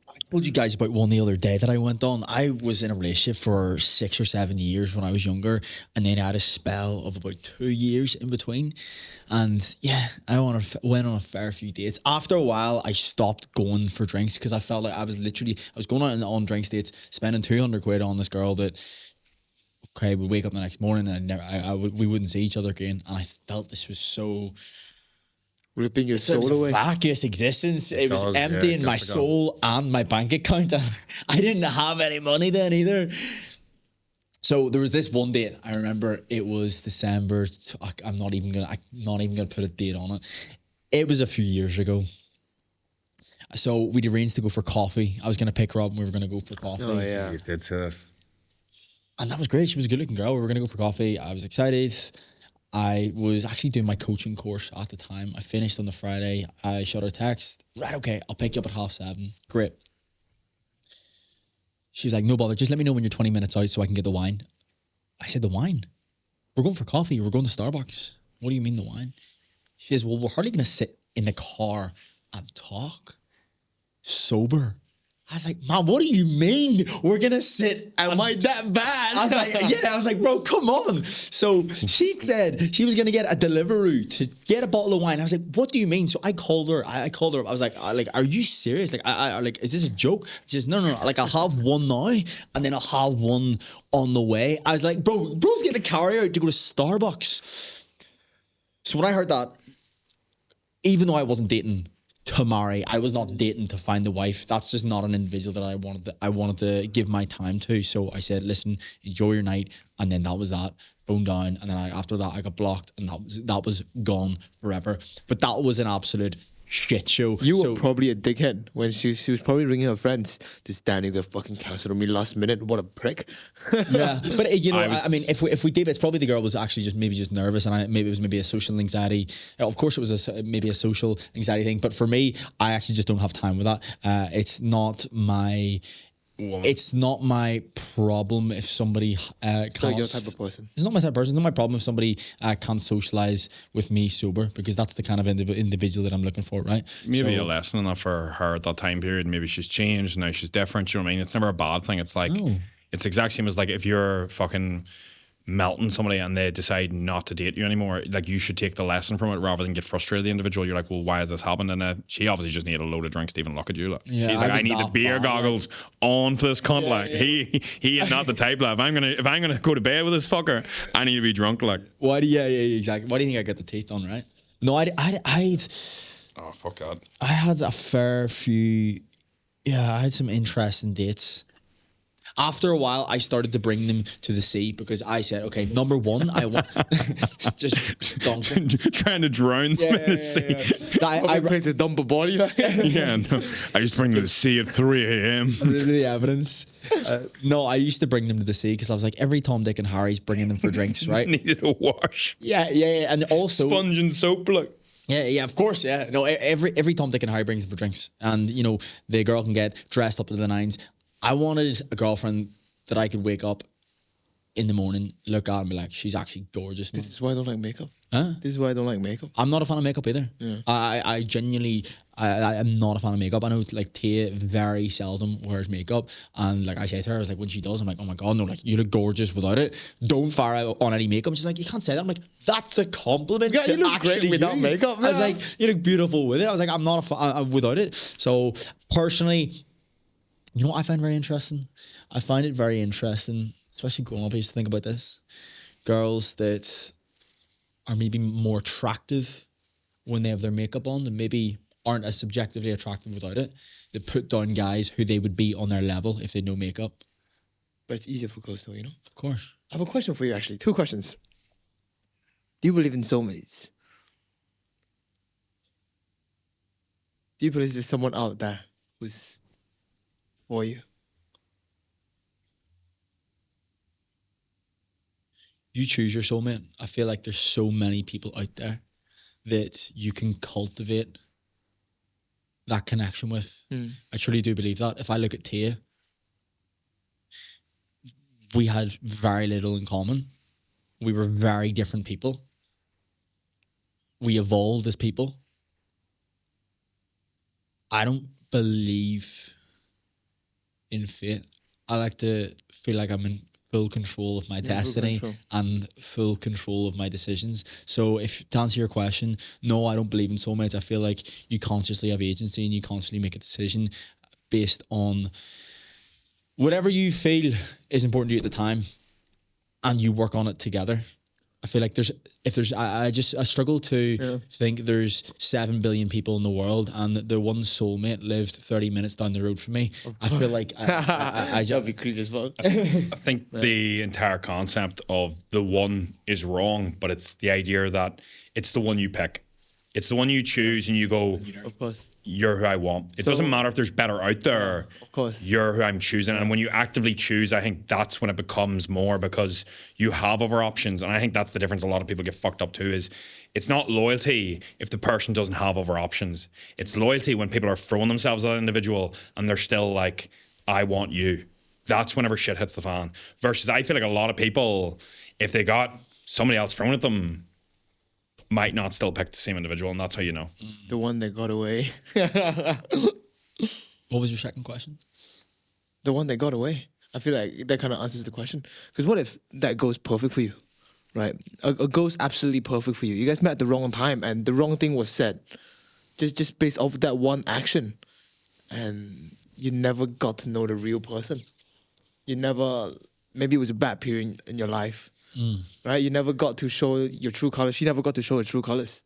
Speaker 1: I told you guys about one the other day that I went on. I was in a relationship for 6 or 7 years when I was younger, and then I had a spell of about 2 years in between. And yeah, I went on a fair few dates. After a while, I stopped going for drinks because I felt like I was going on drinks dates, spending 200 quid on this girl that, okay, we'd wake up the next morning and we wouldn't see each other again. And I felt this was so...
Speaker 2: Ripping your
Speaker 1: It was
Speaker 2: soul
Speaker 1: a
Speaker 2: away.
Speaker 1: vacuous existence. It was
Speaker 3: does,
Speaker 1: emptying
Speaker 3: yeah,
Speaker 1: my
Speaker 3: it does.
Speaker 1: soul and my bank account. I didn't have any money then either. So there was this one date. I remember it was December. I'm not even gonna put a date on it. It was a few years ago. So we'd arranged to go for coffee. I was gonna pick her up and we were gonna go for coffee.
Speaker 2: Oh yeah.
Speaker 3: You did say this.
Speaker 1: And that was great. She was a good looking girl. We were gonna go for coffee. I was excited. I was actually doing my coaching course at the time. I finished on the Friday. I shot her a text. Right, okay, I'll pick you up at 7:30. Great. She was like, no bother. Just let me know when you're 20 minutes out so I can get the wine. I said, the wine? We're going for coffee. We're going to Starbucks. What do you mean the wine? She says, well, we're hardly going to sit in the car and talk sober. I was like, man, what do you mean we're going to sit?
Speaker 2: Am I that bad?
Speaker 1: I was like, yeah, I was like, bro, come on. So she said she was going to get a Deliveroo to get a bottle of wine. I was like, what do you mean? So I called her. I called her up. I was like, are you serious? Like, like, is this a joke? She says, no. Like, I'll have one now and then I'll have one on the way. I was like, bro's getting a carry out to go to Starbucks. So when I heard that, even though I wasn't dating to marry, I was not dating to find the wife. That's just not an individual that I wanted to give my time to. So I said, listen, enjoy your night. And then that was that. Phone down. And then after that I got blocked and that was gone forever. But that was an absolute shit show.
Speaker 2: You
Speaker 1: So-
Speaker 2: were probably a dickhead when she was probably ringing her friends. This Danny that fucking cancelled on me last minute. What a prick.
Speaker 1: Yeah, but you know,
Speaker 3: I
Speaker 1: I mean, if we did, it's probably the girl was actually just nervous, and maybe it was a social anxiety. Of course, it was maybe a social anxiety thing. But for me, I actually just don't have time with that. It's not my. It's not my problem if somebody
Speaker 2: It's not your type of person.
Speaker 1: It's not my type of person. It's not my problem if somebody can't socialize with me sober, because that's the kind of individual that I'm looking for, right?
Speaker 3: Maybe
Speaker 1: So-
Speaker 3: a lesson in that for her at that time period. Maybe she's changed, now she's different. You know what I mean? It's never a bad thing. It's like, it's the exact same as like if you're fucking melting somebody and they decide not to date you anymore, like you should take the lesson from it rather than get frustrated with the individual. You're like, well, why has this happened? And she obviously just needed a load of drinks to even look at you. Like,
Speaker 1: Yeah,
Speaker 3: she's
Speaker 1: I
Speaker 3: like, I
Speaker 1: was
Speaker 3: need the
Speaker 1: that
Speaker 3: beer
Speaker 1: bad,
Speaker 3: goggles on for this cunt. Like he is not the type. Like if I'm gonna go to bed with this fucker, I need to be drunk. Like,
Speaker 1: Why do exactly? Why do you think I got the teeth done, right? No, I'd
Speaker 3: oh fuck God.
Speaker 1: I had a fair few. Yeah, I had some interesting dates. After a while, I started to bring them to the sea because I said, okay, number one, I want just dunking.
Speaker 3: Trying to drown them in the sea.
Speaker 2: I pray to dump a body. Like.
Speaker 3: Yeah, no. I used to bring them to the sea at 3 a.m.
Speaker 1: The evidence. No, I used to bring them to the sea because I was like, every Tom, Dick, and Harry's bringing them for drinks, right?
Speaker 3: Needed a wash.
Speaker 1: Yeah, and also
Speaker 3: Sponge and soap, like.
Speaker 1: Yeah, of course, yeah. No, every Tom, Dick, and Harry brings them for drinks, and you know the girl can get dressed up to the nines. I wanted a girlfriend that I could wake up in the morning, look at, and be like, she's actually gorgeous. Man.
Speaker 2: This is why I don't like makeup.
Speaker 1: Huh?
Speaker 2: This is why I don't like makeup.
Speaker 1: I'm not a fan of makeup either.
Speaker 2: Yeah.
Speaker 1: I genuinely, I am not a fan of makeup. I know like Tia very seldom wears makeup, and like I said to her, I was like, when she does, I'm like, oh my god, no, like you look gorgeous without it. Don't fire out on any makeup. She's like, you can't say that. I'm like, that's a compliment.
Speaker 2: Yeah, you
Speaker 1: to
Speaker 2: look great
Speaker 1: actually
Speaker 2: without
Speaker 1: you.
Speaker 2: makeup.
Speaker 1: I was
Speaker 2: Yeah.
Speaker 1: like, you look beautiful with it. I was like, I'm not a fan without it. So personally, you know what I find very interesting? I find it very interesting, especially growing up. I used to think about this. Girls that are maybe more attractive when they have their makeup on, and maybe aren't as subjectively attractive without it. They put down guys who they would be on their level if they had no makeup.
Speaker 2: But it's easier for girls though, you know?
Speaker 1: Of course.
Speaker 2: I have a question for you actually. 2 questions. Do you believe in soulmates? Do you believe there's someone out there who's for you?
Speaker 1: You choose your soulmate. I feel like there's so many people out there that you can cultivate that connection with. I truly do believe that. If I look at Tia, we had very little in common. We were very different people. We evolved as people. I don't believe in fate. I like to feel like I'm in full control of my destiny and full control of my decisions. So if to answer your question, no, I don't believe in soulmates. I feel like you consciously have agency and you constantly make a decision based on whatever you feel is important to you at the time, and you work on it together. I feel like I struggle to think there's 7 billion people in the world and the one soulmate lived 30 minutes down the road from me. I feel like I
Speaker 2: That'd be creepy as fuck.
Speaker 3: I think the entire concept of the one is wrong, but it's the idea that it's the one you pick. It's the one you choose and you go,
Speaker 2: Of course.
Speaker 3: you're who I want. It doesn't matter if there's better out there.
Speaker 2: Of course.
Speaker 3: You're who I'm choosing. And when you actively choose, I think that's when it becomes more because you have other options. And I think that's the difference a lot of people get fucked up to is it's not loyalty if the person doesn't have other options. It's loyalty when people are throwing themselves at an individual and they're still like, I want you. That's whenever shit hits the fan. Versus I feel like a lot of people, if they got somebody else thrown at them, might not still pick the same individual, and that's how you know.
Speaker 2: The one that got away.
Speaker 1: What was your second question?
Speaker 2: The one that got away. I feel like that kind of answers the question. Because what if that goes perfect for you, right? A goes absolutely perfect for you. You guys met at the wrong time and the wrong thing was said. Just based off that one action. And you never got to know the real person. Maybe it was a bad period in your life. Right? You never got to show your true colors. She never got to show her true colors.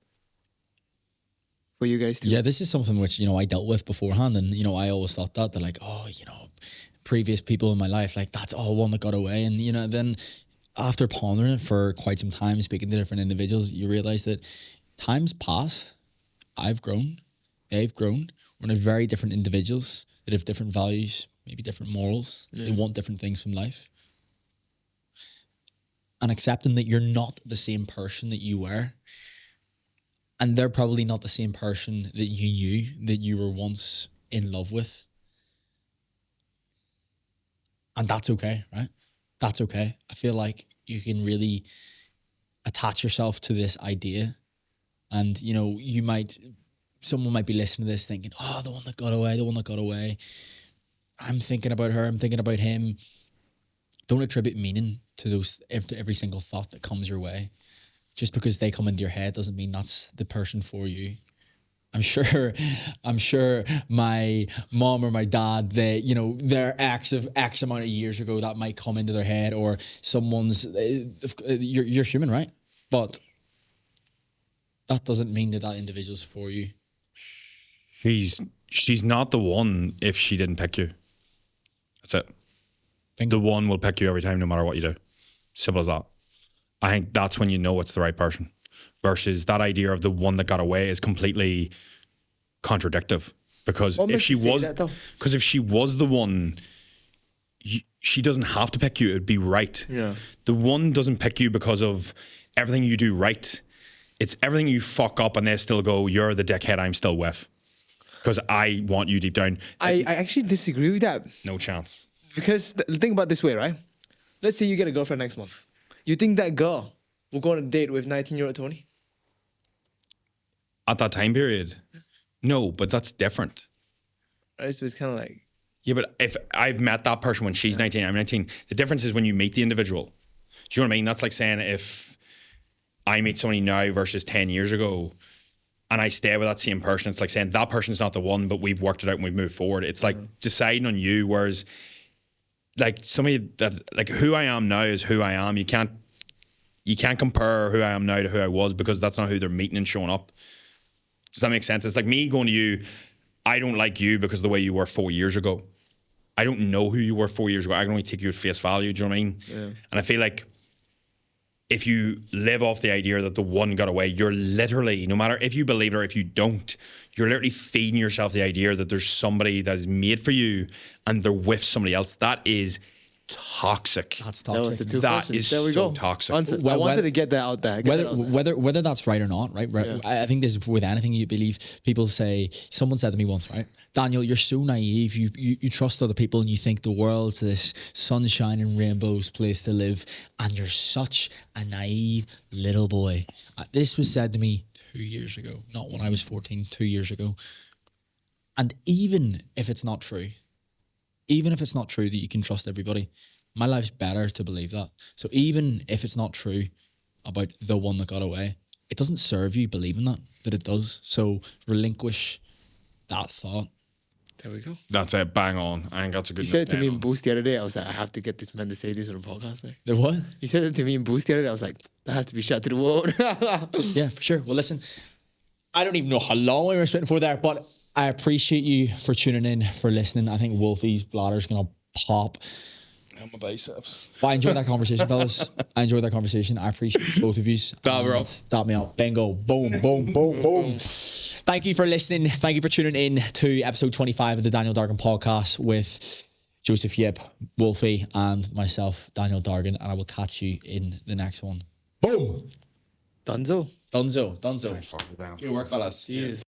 Speaker 2: For you guys too.
Speaker 1: Yeah, this is something which, I dealt with beforehand. And, I always thought that, they're like, previous people in my life, like that's all one that got away. And, then after pondering it for quite some time, speaking to different individuals, you realize that time's passed. I've grown. They've grown. We're not very different individuals that have different values, maybe different morals. Yeah. They want different things from life. And accepting that you're not the same person that you were. And they're probably not the same person that you knew, that you were once in love with. And that's okay, right? That's okay. I feel like you can really attach yourself to this idea. And, someone might be listening to this thinking, the one that got away. I'm thinking about her, I'm thinking about him. Don't attribute meaning to every single thought that comes your way. Just because they come into your head doesn't mean that's the person for you. I'm sure my mom or my dad, their ex of X amount of years ago, that might come into their head, or someone's, you're human, right? But that doesn't mean that individual's for you.
Speaker 3: She's not the one if she didn't pick you. That's it. The one will pick you every time, no matter what you do. Simple as that. I think that's when you know it's the right person. Versus that idea of the one that got away is completely contradictive. Because
Speaker 2: What
Speaker 3: if
Speaker 2: makes
Speaker 3: she
Speaker 2: you say
Speaker 3: was,
Speaker 2: that, though?
Speaker 3: because if she was the one, she doesn't have to pick you. It'd be right.
Speaker 2: Yeah.
Speaker 3: The one doesn't pick you because of everything you do right. It's everything you fuck up, and they still go, "You're the dickhead I'm still with," because I want you deep down.
Speaker 2: I actually disagree with that.
Speaker 3: No chance.
Speaker 2: Because think about it this way, right? Let's say you get a girlfriend next month. You think that girl will go on a date with 19-year-old Tony?
Speaker 3: At that time period, no, but that's different.
Speaker 2: Right? So it's kind of like,
Speaker 3: Yeah, but if I've met that person when she's 19, I'm 19, the difference is when you meet the individual. Do you know what I mean? That's like saying if I meet somebody now versus 10 years ago and I stay with that same person, it's like saying that person's not the one, but we've worked it out and we've moved forward. It's like deciding on you, whereas like somebody that, like who I am now is who I am. You can't compare who I am now to who I was because that's not who they're meeting and showing up. Does that make sense? It's like me going to you, I don't like you because of the way you were 4 years ago. I don't know who you were 4 years ago. I can only take you at face value. Do you know what I mean? Yeah. And I feel like if you live off the idea that the one got away, you're literally, no matter if you believe it or if you don't, you're literally feeding yourself the idea that there's somebody that is made for you and they're with somebody else. That is toxic.
Speaker 1: That's
Speaker 2: that was
Speaker 1: toxic.
Speaker 2: the two
Speaker 3: That
Speaker 2: questions.
Speaker 3: is
Speaker 2: There we
Speaker 3: so
Speaker 2: go.
Speaker 3: toxic.
Speaker 2: Answer.
Speaker 1: Well,
Speaker 2: I wanted
Speaker 1: whether-
Speaker 2: to get that out there. Get that out there.
Speaker 1: Whether that's right or not, right? I think this is with anything you believe. People say, someone said to me once, right, Daniel, you're so naive. You trust other people and you think the world's this sunshine and rainbows place to live, and you're such a naive little boy. This was said to me 2 years ago, not when I was 14, 2 years ago. And even if it's not true that you can trust everybody, my life's better to believe that. So even if it's not true about the one that got away, it doesn't serve you believing that it does. So relinquish that thought.
Speaker 2: There we go.
Speaker 3: That's it. Bang on. I think that's a good
Speaker 2: You said it to
Speaker 3: note
Speaker 2: me
Speaker 3: end
Speaker 2: in
Speaker 3: on.
Speaker 2: Boost the other day. I was like, I have to get this man to say this on the podcast. Eh?
Speaker 1: The what?
Speaker 2: You said it to me in Boost the other day. I was like, that has to be shot to the world.
Speaker 1: Yeah, for sure. Well, listen, I don't even know how long we were spitting for there, but I appreciate you for tuning in, for listening. I think Wolfie's bladder's going to pop.
Speaker 3: My biceps.
Speaker 1: But I enjoyed that conversation, fellas. I enjoyed that conversation. I appreciate both of you.
Speaker 3: Dab her up.
Speaker 1: Dab me up. Bingo. Boom, boom, boom, boom. Thank you for listening. Thank you for tuning in to episode 25 of the Daniel Dargan podcast with Joseph Yip, Wolfie, and myself, Daniel Dargan. And I will catch you in the next one. Boom.
Speaker 2: Dunzo.
Speaker 1: Dunzo. Good work, fellas.
Speaker 2: Jesus.